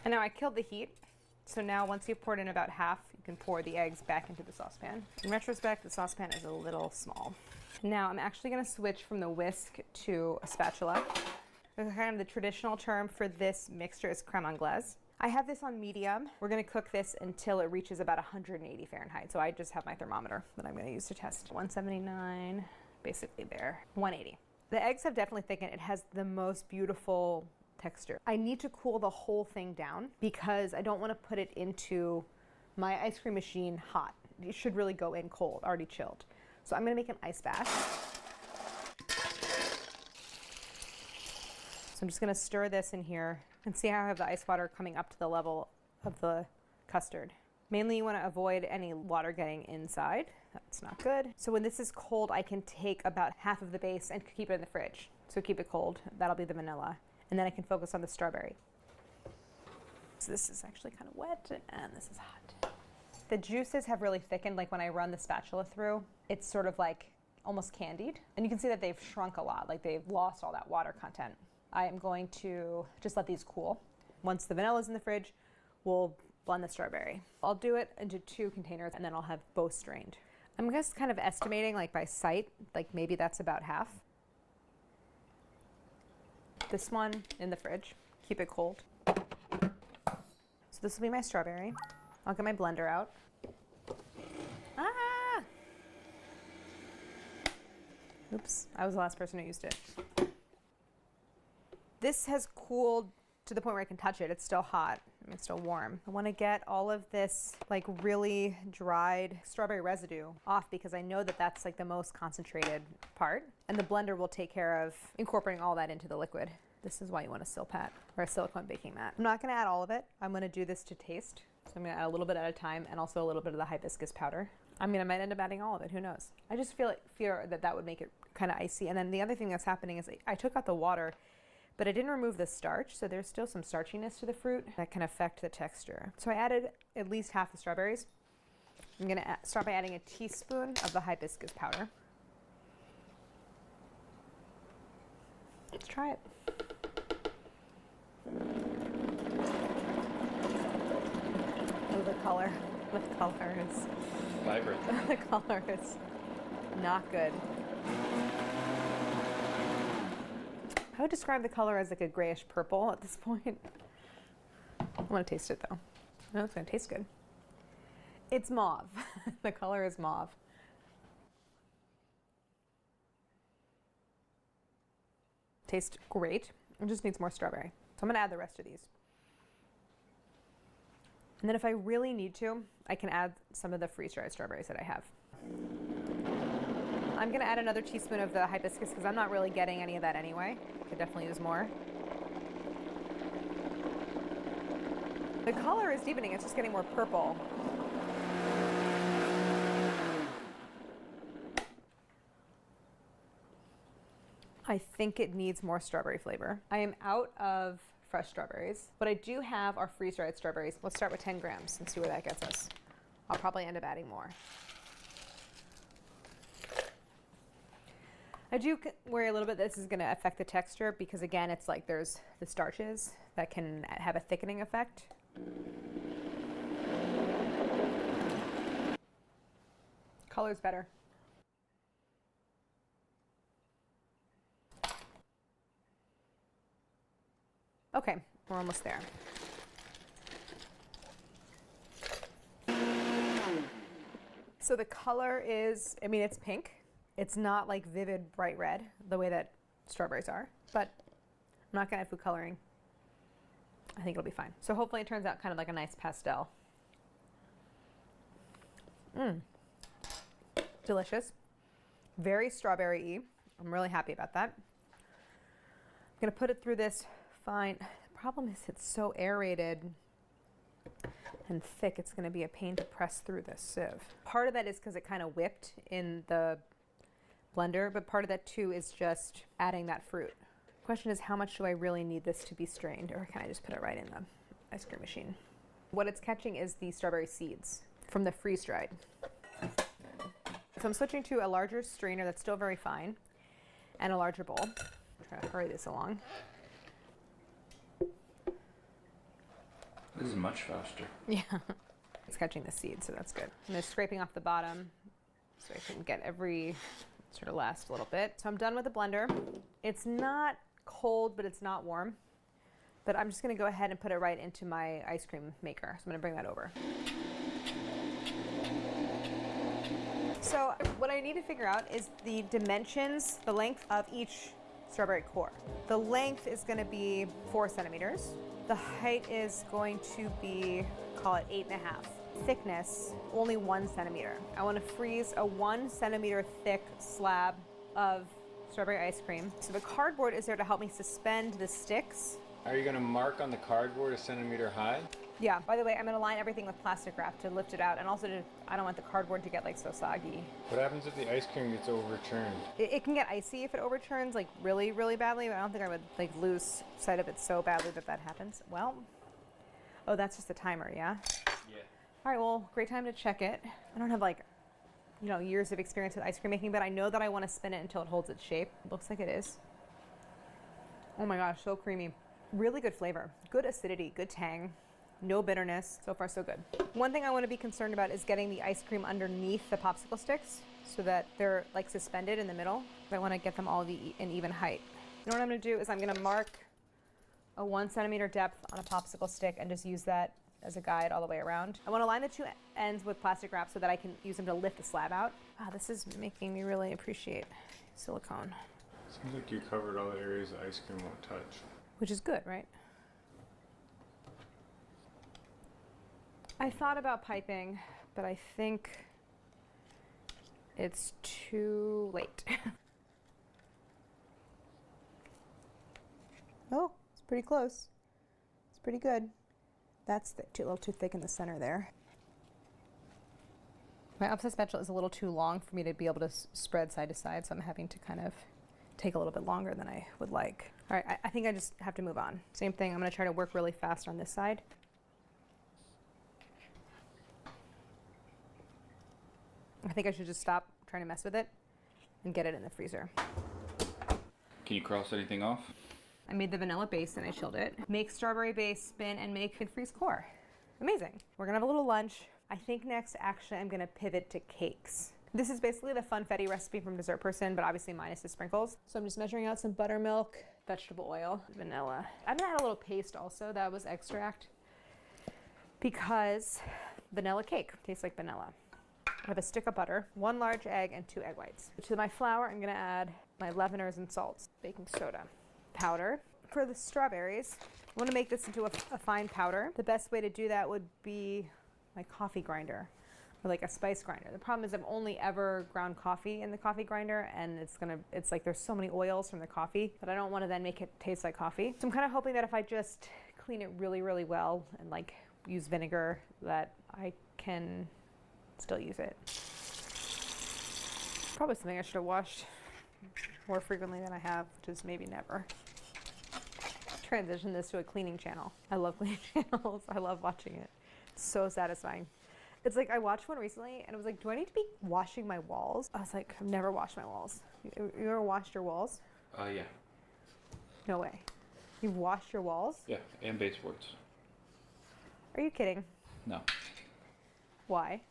And now I killed the heat. So now once you've poured in about half, you can pour the eggs back into the saucepan. In retrospect, the saucepan is a little small. Now I'm actually gonna switch from the whisk to a spatula. Kind of the traditional term for this mixture is crème anglaise. I have this on medium. We're gonna cook this until it reaches about 180 Fahrenheit. So I just have my thermometer that I'm gonna use to test. 179, basically there, 180. The eggs have definitely thickened. It has the most beautiful texture. I need to cool the whole thing down because I don't wanna put it into my ice cream machine hot. It should really go in cold, already chilled. So I'm gonna make an ice bath. So I'm just gonna stir this in here and see how I have the ice water coming up to the level of the custard. Mainly you wanna avoid any water getting inside. That's not good. So when this is cold, I can take about half of the base and keep it in the fridge. So keep it cold, that'll be the vanilla. And then I can focus on the strawberry. So this is actually kind of wet and this is hot. The juices have really thickened, like when I run the spatula through, it's sort of like almost candied. And you can see that they've shrunk a lot, like they've lost all that water content. I am going to just let these cool. Once the vanilla is in the fridge, we'll blend the strawberry. I'll do it into 2 containers and then I'll have both strained. I'm just kind of estimating like by sight, like maybe that's about half. This one in the fridge, keep it cold. So this will be my strawberry. I'll get my blender out. Ah! Oops, I was the last person who used it. This has cooled to the point where I can touch it. It's still hot. I mean, it's still warm. I want to get all of this like really dried strawberry residue off because I know that that's like the most concentrated part. And the blender will take care of incorporating all that into the liquid. This is why you want a Silpat or a silicone baking mat. I'm not going to add all of it. I'm going to do this to taste. So I'm going to add a little bit at a time and also a little bit of the hibiscus powder. I mean, I might end up adding all of it. Who knows? I just fear that that would make it kind of icy. And then the other thing that's happening is I took out the water, but I didn't remove the starch, so there's still some starchiness to the fruit that can affect the texture. So I added at least half the strawberries. I'm gonna start by adding a teaspoon of the hibiscus powder. Let's try it. Oh, the color is Vibrant. the color is Not good. I would describe the color as like a grayish purple at this point. I want to taste it though. No, it's going to taste good. It's mauve. The color is mauve. Tastes great. It just needs more strawberry. So I'm going to add the rest of these. And then if I really need to, I can add some of the freeze-dried strawberries that I have. I'm going to add another teaspoon of the hibiscus because I'm not really getting any of that anyway. Could definitely use more. The color is deepening. It's just getting more purple. I think it needs more strawberry flavor. I am out of fresh strawberries. What I do have are freeze-dried strawberries. Let's start with 10 grams and see where that gets us. I'll probably end up adding more. I do worry a little bit this is going to affect the texture because again, it's like there's the starches that can have a thickening effect. Color's better. Okay, we're almost there. So the color is, I mean, it's pink. It's not like vivid bright red the way that strawberries are, but I'm not gonna add food coloring. I think it'll be fine. So hopefully it turns out kind of like a nice pastel. Delicious. Very strawberry-y. I'm really happy about that. I'm gonna put it through this fine. The problem is it's so aerated and thick, it's gonna be a pain to press through this sieve. Part of that is because it kind of whipped in the blender, but part of that too is just adding that fruit. The question is, how much do I really need this to be strained, or can I just put it right in the ice cream machine? What it's catching is the strawberry seeds from the freeze-dried. So I'm switching to a larger strainer that's still very fine and a larger bowl. Try to hurry this along. This is much faster. Yeah, it's catching the seeds, so that's good. I'm just scraping off the bottom so I can get every sort of last little bit. So I'm done with the blender. It's not cold, but it's not warm. But I'm just gonna go ahead and put it right into my ice cream maker. So I'm gonna bring that over. So what I need to figure out is the dimensions, the length of each strawberry core. The length is gonna be 4 centimeters. The height is going to be, call it 8.5. Thickness, only 1 centimeter. I want to freeze a 1 centimeter thick slab of strawberry ice cream. So the cardboard is there to help me suspend the sticks. Are you going to mark on the cardboard a centimeter high? Yeah, by the way, I'm going to line everything with plastic wrap to lift it out, and also I don't want the cardboard to get like so soggy. What happens if the ice cream gets overturned? It can get icy if it overturns like really, really badly, but I don't think I would like lose sight of it so badly that that happens. Well, oh, that's just the timer, yeah? Yeah. All right, well, great time to check it. I don't have like, you know, years of experience with ice cream making, but I know that I want to spin it until it holds its shape. Looks like it is. Oh my gosh, so creamy. Really good flavor, good acidity, good tang. No bitterness. So far, so good. One thing I want to be concerned about is getting the ice cream underneath the popsicle sticks so that they're like suspended in the middle. I want to get them all in even height. You know what I'm going to do is I'm going to mark a 1 centimeter depth on a popsicle stick and just use that as a guide all the way around. I want to line the two ends with plastic wrap so that I can use them to lift the slab out. Wow, this is making me really appreciate silicone. Seems like you covered all the areas the ice cream won't touch. Which is good, right? I thought about piping, but I think it's too late. Oh, it's pretty close. It's pretty good. That's a little too thick in the center there. My offset spatula is a little too long for me to be able to spread side to side, so I'm having to kind of take a little bit longer than I would like. All right, I think I just have to move on. Same thing, I'm gonna try to work really fast on this side. I think I should just stop trying to mess with it and get it in the freezer. Can you cross anything off? I made the vanilla base and I chilled it. Make strawberry base, spin, and make and freeze core. Amazing. We're gonna have a little lunch. I think next, actually, I'm gonna pivot to cakes. This is basically the funfetti recipe from Dessert Person, but obviously minus the sprinkles. So I'm just measuring out some buttermilk, vegetable oil, vanilla. I'm gonna add a little paste also, that was extract, because vanilla cake tastes like vanilla. I have a stick of butter, 1 large egg, and 2 egg whites. To my flour, I'm gonna add my leaveners and salts, baking soda, powder. For the strawberries, I wanna make this into a fine powder. The best way to do that would be my coffee grinder, or like a spice grinder. The problem is I've only ever ground coffee in the coffee grinder, and it's like there's so many oils from the coffee that I don't wanna then make it taste like coffee. So I'm kinda hoping that if I just clean it really, really well and like use vinegar, that I can still use it. Probably something I should have washed more frequently than I have, which is maybe never. Transition this to a cleaning channel. I love cleaning channels. I love watching it. It's so satisfying. It's like I watched one recently and it was like, do I need to be washing my walls? I was like, I've never washed my walls. You ever washed your walls? Yeah. No way. You've washed your walls? Yeah, and baseboards. Are you kidding? No, Why?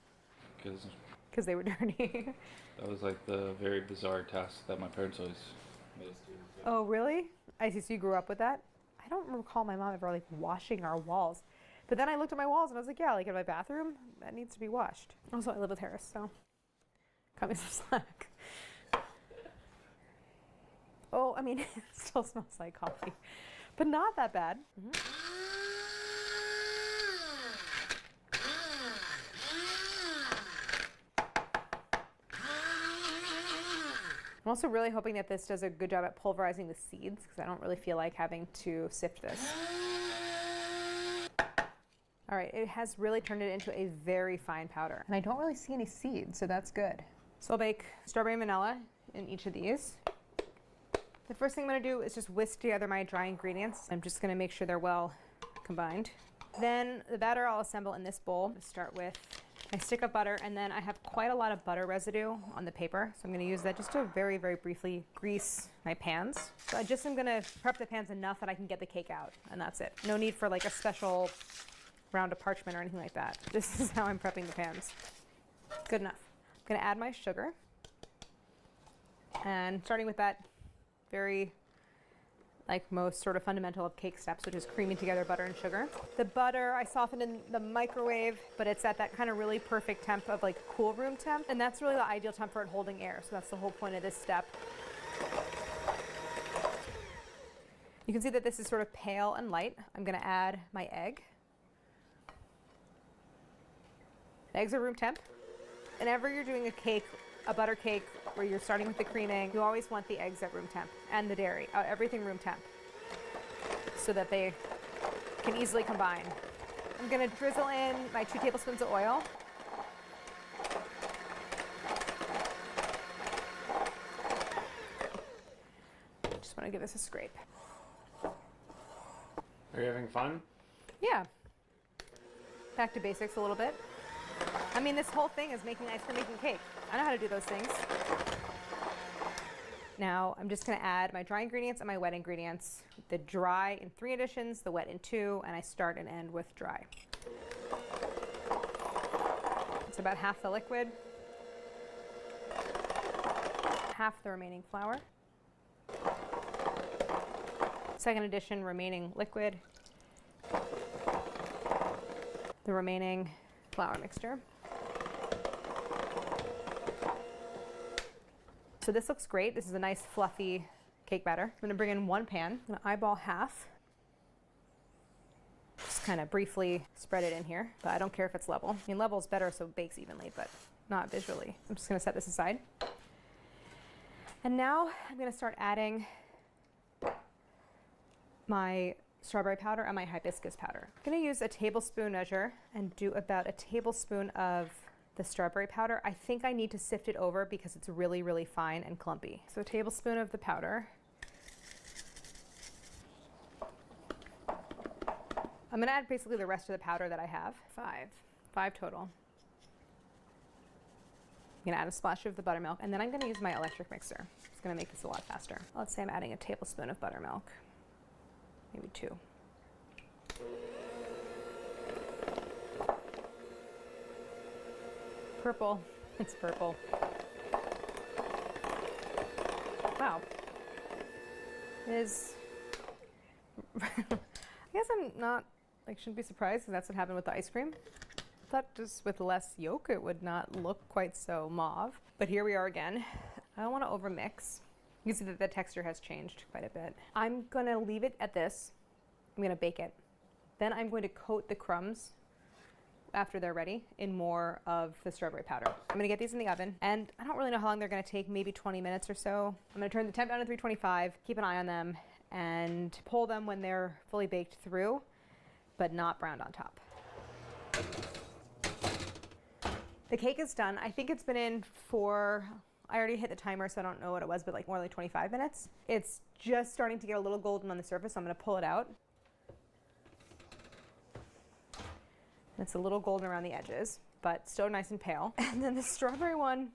because They were dirty. that was like the very bizarre task that my parents always made us do. Oh, really? I see. So you grew up with that? I don't recall my mom ever like washing our walls. But then I looked at my walls and I was like, yeah, like in my bathroom, that needs to be washed. Also, I live with Harris, so cut me some slack. Oh, I mean, it still smells like coffee, but not that bad. I'm also really hoping that this does a good job at pulverizing the seeds, because I don't really feel like having to sift this. All right, it has really turned it into a very fine powder. And I don't really see any seeds, so that's good. So I'll bake strawberry and vanilla in each of these. The first thing I'm gonna do is just whisk together my dry ingredients. I'm just gonna make sure they're well combined. Then the batter I'll assemble in this bowl. I'll start with my stick of butter, and then I have quite a lot of butter residue on the paper, so I'm going to use that just to very, very briefly grease my pans. So I just am going to prep the pans enough that I can get the cake out, and that's it. No need for like a special round of parchment or anything like that. This is how I'm prepping the pans. Good enough. I'm going to add my sugar, and starting with that very like most sort of fundamental of cake steps, which is creaming together butter and sugar. The butter I softened in the microwave, but it's at that kind of really perfect temp of like cool room temp, and that's really the ideal temp for it holding air, so that's the whole point of this step. You can see that this is sort of pale and light. I'm gonna add my egg. Eggs are room temp. Whenever you're doing a cake, a butter cake, where you're starting with the creaming, you always want the eggs at room temp, and the dairy, everything room temp, so that they can easily combine. I'm gonna drizzle in my 2 tablespoons of oil. Just wanna give this a scrape. Are you having fun? Yeah. Back to basics a little bit. I mean, this whole thing is making ice cream, making cake. I know how to do those things. Now, I'm just gonna add my dry ingredients and my wet ingredients. The dry in 3 additions, the wet in 2, and I start and end with dry. It's about half the liquid, half the remaining flour. Second addition, remaining liquid. The remaining flour mixture. So this looks great. This is a nice fluffy cake batter. I'm gonna bring in 1 pan. I'm gonna eyeball half. Just kind of briefly spread it in here, but I don't care if it's level. I mean, level is better so it bakes evenly, but not visually. I'm just gonna set this aside. And now I'm gonna start adding my strawberry powder and my hibiscus powder. I'm gonna use a tablespoon measure and do about a tablespoon of the strawberry powder. I think I need to sift it over because it's really, really fine and clumpy. So a tablespoon of the powder. I'm gonna add basically the rest of the powder that I have. 5 total. I'm gonna add a splash of the buttermilk, and then I'm gonna use my electric mixer. It's gonna make this a lot faster. Let's say I'm adding a tablespoon of buttermilk, maybe 2. Purple, it's purple. Wow. It is. I guess I'm not, like, shouldn't be surprised because that's what happened with the ice cream. I thought just with less yolk it would not look quite so mauve. But here we are again. I don't want to overmix. You can see that the texture has changed quite a bit. I'm gonna leave it at this. I'm gonna bake it. Then I'm going to coat the crumbs after they're ready in more of the strawberry powder. I'm gonna get these in the oven, and I don't really know how long they're gonna take, maybe 20 minutes or so. I'm gonna turn the temp down to 325, keep an eye on them, and pull them when they're fully baked through, but not browned on top. The cake is done. I think it's been in for, I already hit the timer, so I don't know what it was, but like more like 25 minutes. It's just starting to get a little golden on the surface, so I'm gonna pull it out. It's a little golden around the edges, but still nice and pale. And then the strawberry one,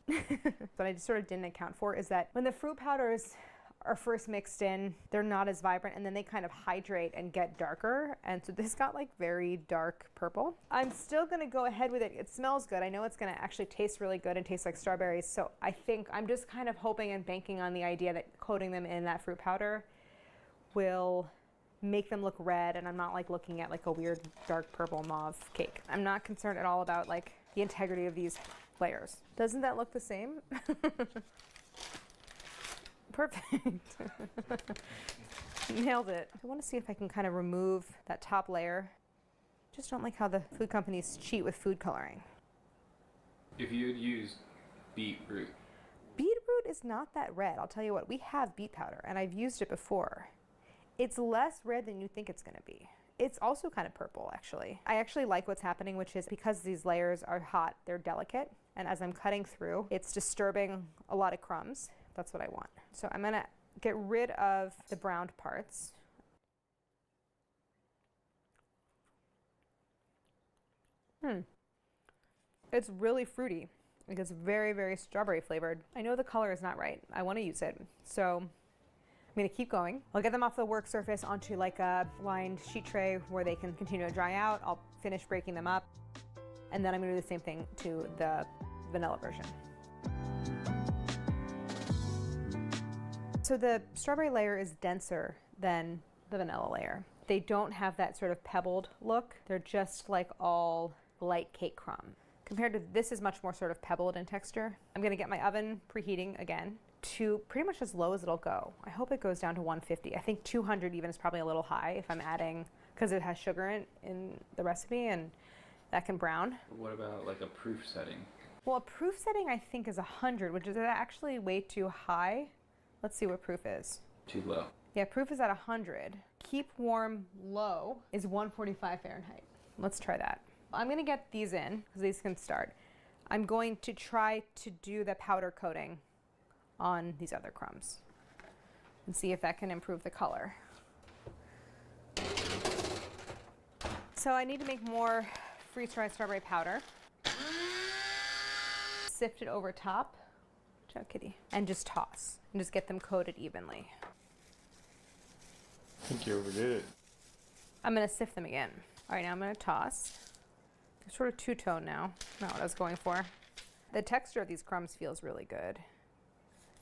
what I just sort of didn't account for is that when the fruit powders are first mixed in, they're not as vibrant, and then they kind of hydrate and get darker. And so this got like very dark purple. I'm still gonna go ahead with it. It smells good. I know it's gonna actually taste really good and taste like strawberries. So I think I'm just kind of hoping and banking on the idea that coating them in that fruit powder will make them look red, and I'm not like looking at like a weird dark purple mauve cake. I'm not concerned at all about like the integrity of these layers. Doesn't that look the same? Perfect. Nailed it. I want to see if I can kind of remove that top layer. Just don't like how the food companies cheat with food coloring. If you had used beetroot. Beetroot is not that red. I'll tell you what, we have beet powder and I've used it before. It's less red than you think it's going to be. It's also kind of purple, actually. I actually like what's happening, which is because these layers are hot, they're delicate. And as I'm cutting through, it's disturbing a lot of crumbs. That's what I want. So I'm gonna get rid of the browned parts. It's really fruity. Like it's very, very strawberry flavored. I know the color is not right. I want to use it. So I'm gonna keep going. I'll get them off the work surface onto like a lined sheet tray where they can continue to dry out. I'll finish breaking them up. And then I'm gonna do the same thing to the vanilla version. So the strawberry layer is denser than the vanilla layer. They don't have that sort of pebbled look. They're just like all light cake crumb. Compared to this is much more sort of pebbled in texture. I'm gonna get my oven preheating again to pretty much as low as it'll go. I hope it goes down to 150. I think 200 even is probably a little high if I'm adding, because it has sugar in the recipe and that can brown. What about like a proof setting? Well, a proof setting I think is 100, which is actually way too high. Let's see what proof is. Too low. Yeah, proof is at 100. Keep warm low is 145 Fahrenheit. Let's try that. I'm gonna get these in because these can start. I'm going to try to do the powder coating on these other crumbs and see if that can improve the color. So I need to make more freeze-dried strawberry powder. Sift it over top. Good job, kitty. And just toss. And just get them coated evenly. I think you overdid it. I'm gonna sift them again. All right, now I'm gonna toss. They're sort of two-tone now. Not what I was going for. The texture of these crumbs feels really good.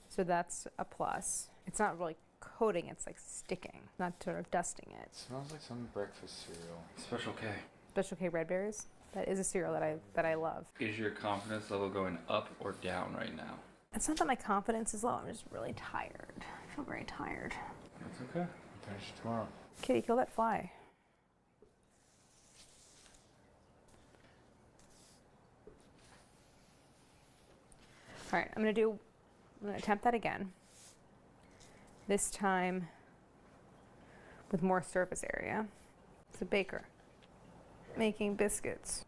So that's a plus. It's not really coating, it's like sticking, not sort of dusting it. Smells like some breakfast cereal. Special K. Special K red berries. That is a cereal that I love. Is your confidence level going up or down right now? It's not that my confidence is low, I'm just really tired. I feel very tired. That's okay. I'll finish it tomorrow. Kitty, kill that fly. All right, I'm gonna attempt that again. This time with more surface area. It's a baker making biscuits.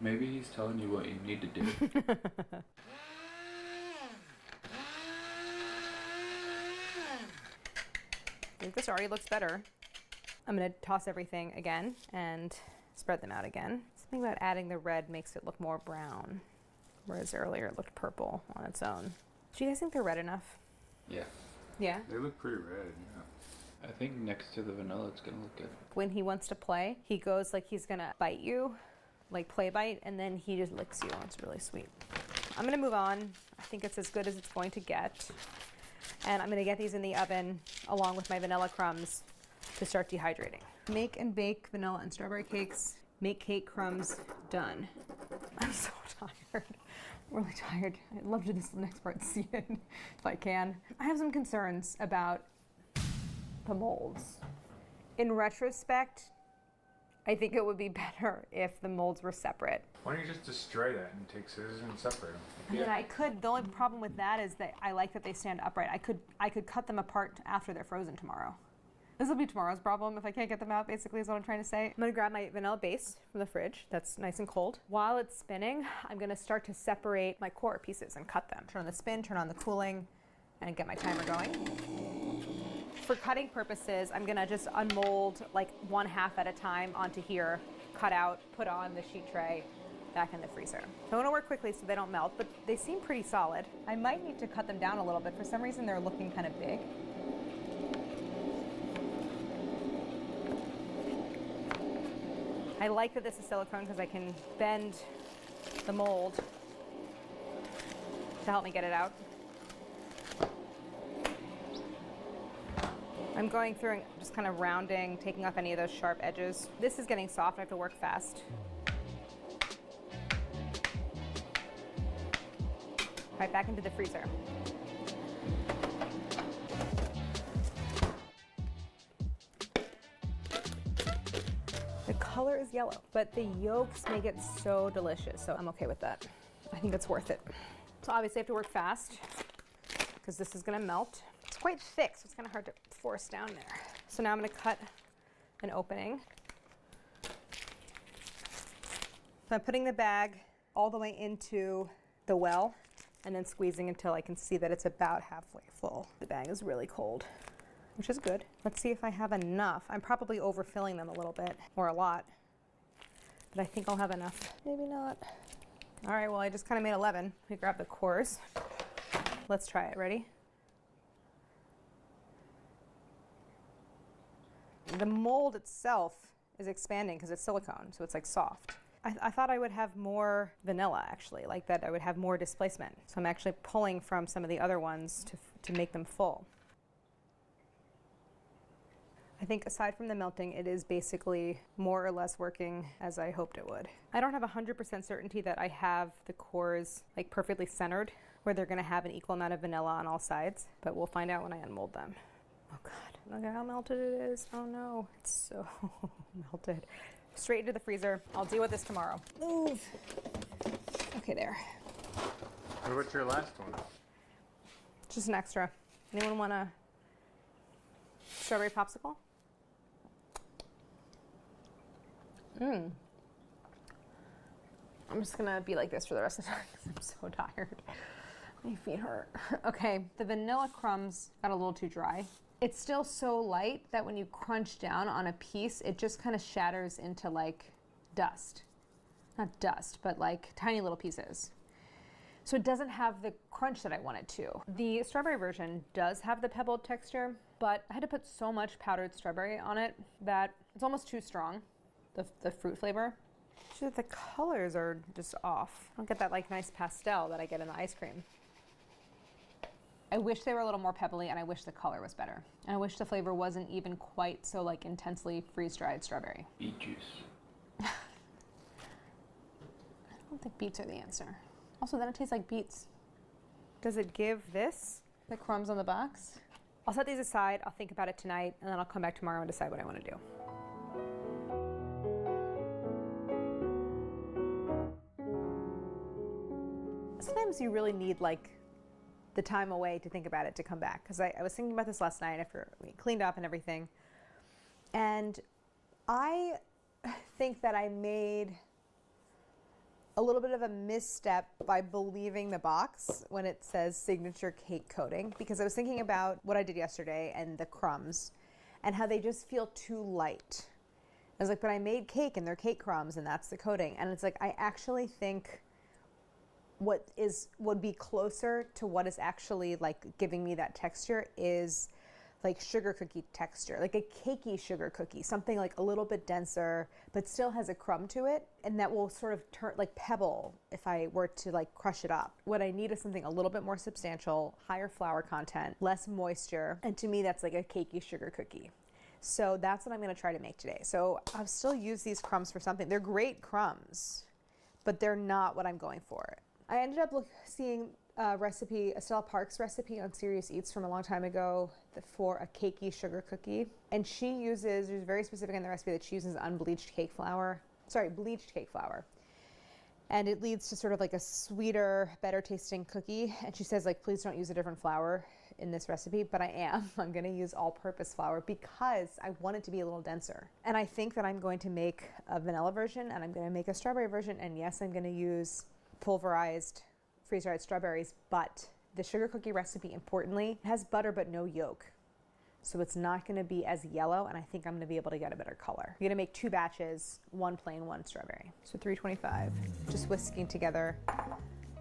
Maybe he's telling you what you need to do. I think this already looks better. I'm gonna toss everything again and spread them out again. Something about adding the red makes it look more brown, whereas earlier it looked purple on its own. Do you guys think they're red enough? Yeah. Yeah? They look pretty red, yeah. I think next to the vanilla it's gonna look good. When he wants to play, he goes like he's gonna bite you, like play bite, and then he just licks you. It's really sweet. I'm gonna move on. I think it's as good as it's going to get. And I'm gonna get these in the oven along with my vanilla crumbs to start dehydrating. Make and bake vanilla and strawberry cakes. Make cake crumbs, done. I'm so tired. I'm really tired. I'd love to do this next part, see it if I can. I have some concerns about the molds. In retrospect, I think it would be better if the molds were separate. Why don't you just destroy that and take scissors and separate them? And then I could, the only problem with that is that I like that they stand upright. I could cut them apart after they're frozen tomorrow. This will be tomorrow's problem if I can't get them out, basically is what I'm trying to say. I'm gonna grab my vanilla base from the fridge that's nice and cold. While it's spinning, I'm gonna start to separate my core pieces and cut them. Turn on the spin, turn on the cooling, and get my timer going. For cutting purposes, I'm gonna just unmold like 1/2 at a time onto here, cut out, put on the sheet tray, back in the freezer. I wanna work quickly so they don't melt, but they seem pretty solid. I might need to cut them down a little bit. For some reason, they're looking kind of big. I like that this is silicone because I can bend the mold to help me get it out. I'm going through and just kind of rounding, taking off any of those sharp edges. This is getting soft, I have to work fast. Right back into the freezer. The color is yellow, but the yolks make it so delicious, so I'm okay with that. I think it's worth it. So obviously I have to work fast because this is gonna melt. It's quite thick, so it's kind of hard to force down there. So now I'm gonna cut an opening. So I'm putting the bag all the way into the well and then squeezing until I can see that it's about halfway full. The bag is really cold, which is good. Let's see if I have enough. I'm probably overfilling them a little bit, or a lot, but I think I'll have enough. Maybe not. All right, well, I just kind of made 11. Let me grab the cores. Let's try it, ready? The mold itself is expanding because it's silicone, so it's like soft. I thought I would have more vanilla actually, like that I would have more displacement. So I'm actually pulling from some of the other ones to make them full. I think aside from the melting, it is basically more or less working as I hoped it would. I don't have 100% certainty that I have the cores like perfectly centered, where they're gonna have an equal amount of vanilla on all sides, but we'll find out when I unmold them. Oh God, look at how melted it is. Oh no, it's so melted. Straight into the freezer. I'll deal with this tomorrow. Move. Okay, there. What about your last one? Just an extra. Anyone want a strawberry popsicle? I'm just gonna be like this for the rest of the time because I'm so tired. My feet hurt. Okay, the vanilla crumbs got a little too dry. It's still so light that when you crunch down on a piece, it just kind of shatters into like dust. Not dust, but like tiny little pieces. So it doesn't have the crunch that I want it to. The strawberry version does have the pebbled texture, but I had to put so much powdered strawberry on it that it's almost too strong, the fruit flavor. Actually, the colors are just off. I don't get that like nice pastel that I get in the ice cream. I wish they were a little more pebbly, and I wish the color was better. And I wish the flavor wasn't even quite so like intensely freeze-dried strawberry. Beet juice. I don't think beets are the answer. Also, then it tastes like beets. Does it give this the crumbs on the box? I'll set these aside, I'll think about it tonight, and then I'll come back tomorrow and decide what I want to do. Sometimes you really need like the time away to think about it to come back. Because I was thinking about this last night after we cleaned up and everything. And I think that I made a little bit of a misstep by believing the box when it says signature cake coating, because I was thinking about what I did yesterday and the crumbs and how they just feel too light. I was like, but I made cake and they're cake crumbs and that's the coating. And it's like, I actually think would be closer to what is actually like giving me that texture is like sugar cookie texture, like a cakey sugar cookie, something like a little bit denser, but still has a crumb to it. And that will sort of turn like pebble if I were to like crush it up. What I need is something a little bit more substantial, higher flour content, less moisture. And to me, that's like a cakey sugar cookie. So that's what I'm gonna try to make today. So I'll still use these crumbs for something. They're great crumbs, but they're not what I'm going for. I ended up seeing a recipe, Estelle Parks recipe on Serious Eats from a long time ago for a cakey sugar cookie. And she uses, there's very specific in the recipe that she uses unbleached cake flour, bleached cake flour. And it leads to sort of like a sweeter, better tasting cookie. And she says like, please don't use a different flour in this recipe, but I am. I'm gonna use all-purpose flour because I want it to be a little denser. And I think that I'm going to make a vanilla version and I'm gonna make a strawberry version. And yes, I'm gonna use pulverized freeze-dried strawberries, but the sugar cookie recipe, importantly, has butter but no yolk. So it's not gonna be as yellow, and I think I'm gonna be able to get a better color. I'm gonna make 2 batches, 1 plain, 1 strawberry. So 325, just whisking together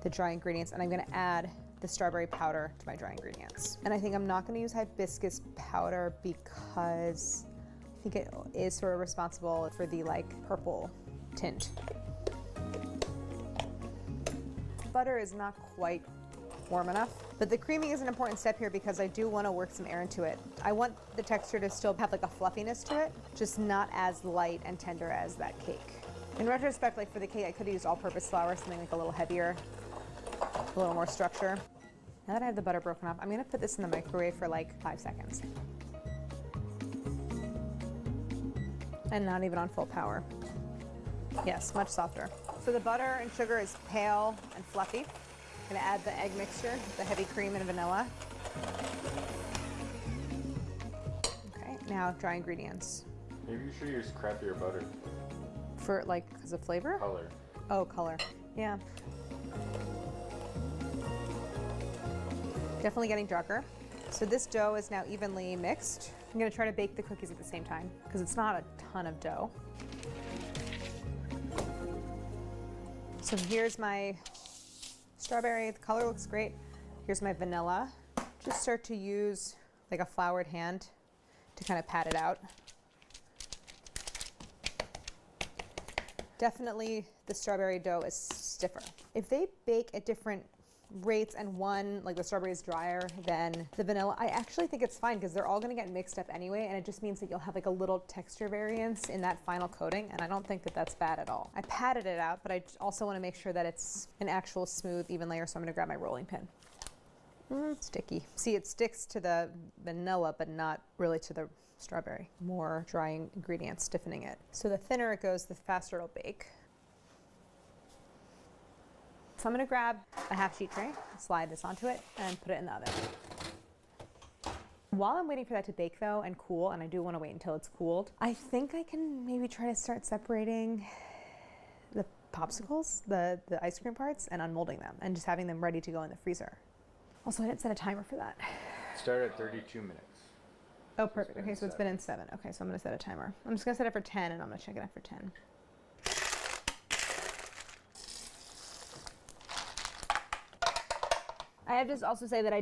the dry ingredients, and I'm gonna add the strawberry powder to my dry ingredients. And I think I'm not gonna use hibiscus powder because I think it is sort of responsible for the like purple tint. Butter is not quite warm enough, but the creaming is an important step here because I do want to work some air into it. I want the texture to still have like a fluffiness to it, just not as light and tender as that cake. In retrospect, like for the cake, I could have used all-purpose flour, something like a little heavier, a little more structure. Now that I have the butter broken up, I'm gonna put this in the microwave for like 5 seconds. And not even on full power. Yes, much softer. So the butter and sugar is pale and fluffy. I'm gonna add the egg mixture, the heavy cream and vanilla. Okay, now dry ingredients. Maybe you should use crappier butter. For like, because of flavor? Color. Oh, color, yeah. Definitely getting darker. So this dough is now evenly mixed. I'm gonna try to bake the cookies at the same time because it's not a ton of dough. So here's my strawberry, the color looks great. Here's my vanilla. Just start to use like a floured hand to kind of pat it out. Definitely the strawberry dough is stiffer. If they bake at different rates and one, like the strawberry is drier than the vanilla, I actually think it's fine because they're all gonna get mixed up anyway, and it just means that you'll have like a little texture variance in that final coating, and I don't think that that's bad at all. I patted it out, but I also wanna make sure that it's an actual smooth, even layer, so I'm gonna grab my rolling pin. Sticky. See, it sticks to the vanilla, but not really to the strawberry. More drying ingredients stiffening it. So the thinner it goes, the faster it'll bake. So I'm gonna grab a half sheet tray, slide this onto it, and put it in the oven. While I'm waiting for that to bake though and cool, and I do wanna wait until it's cooled, I think I can maybe try to start separating the popsicles, the ice cream parts, and unmolding them, and just having them ready to go in the freezer. Also, I didn't set a timer for that. Start at 32 minutes. Oh, perfect. Okay, so it's been in 7. Okay, so I'm gonna set a timer. I'm just gonna set it for 10, and I'm gonna check it after 10. I have to also say that I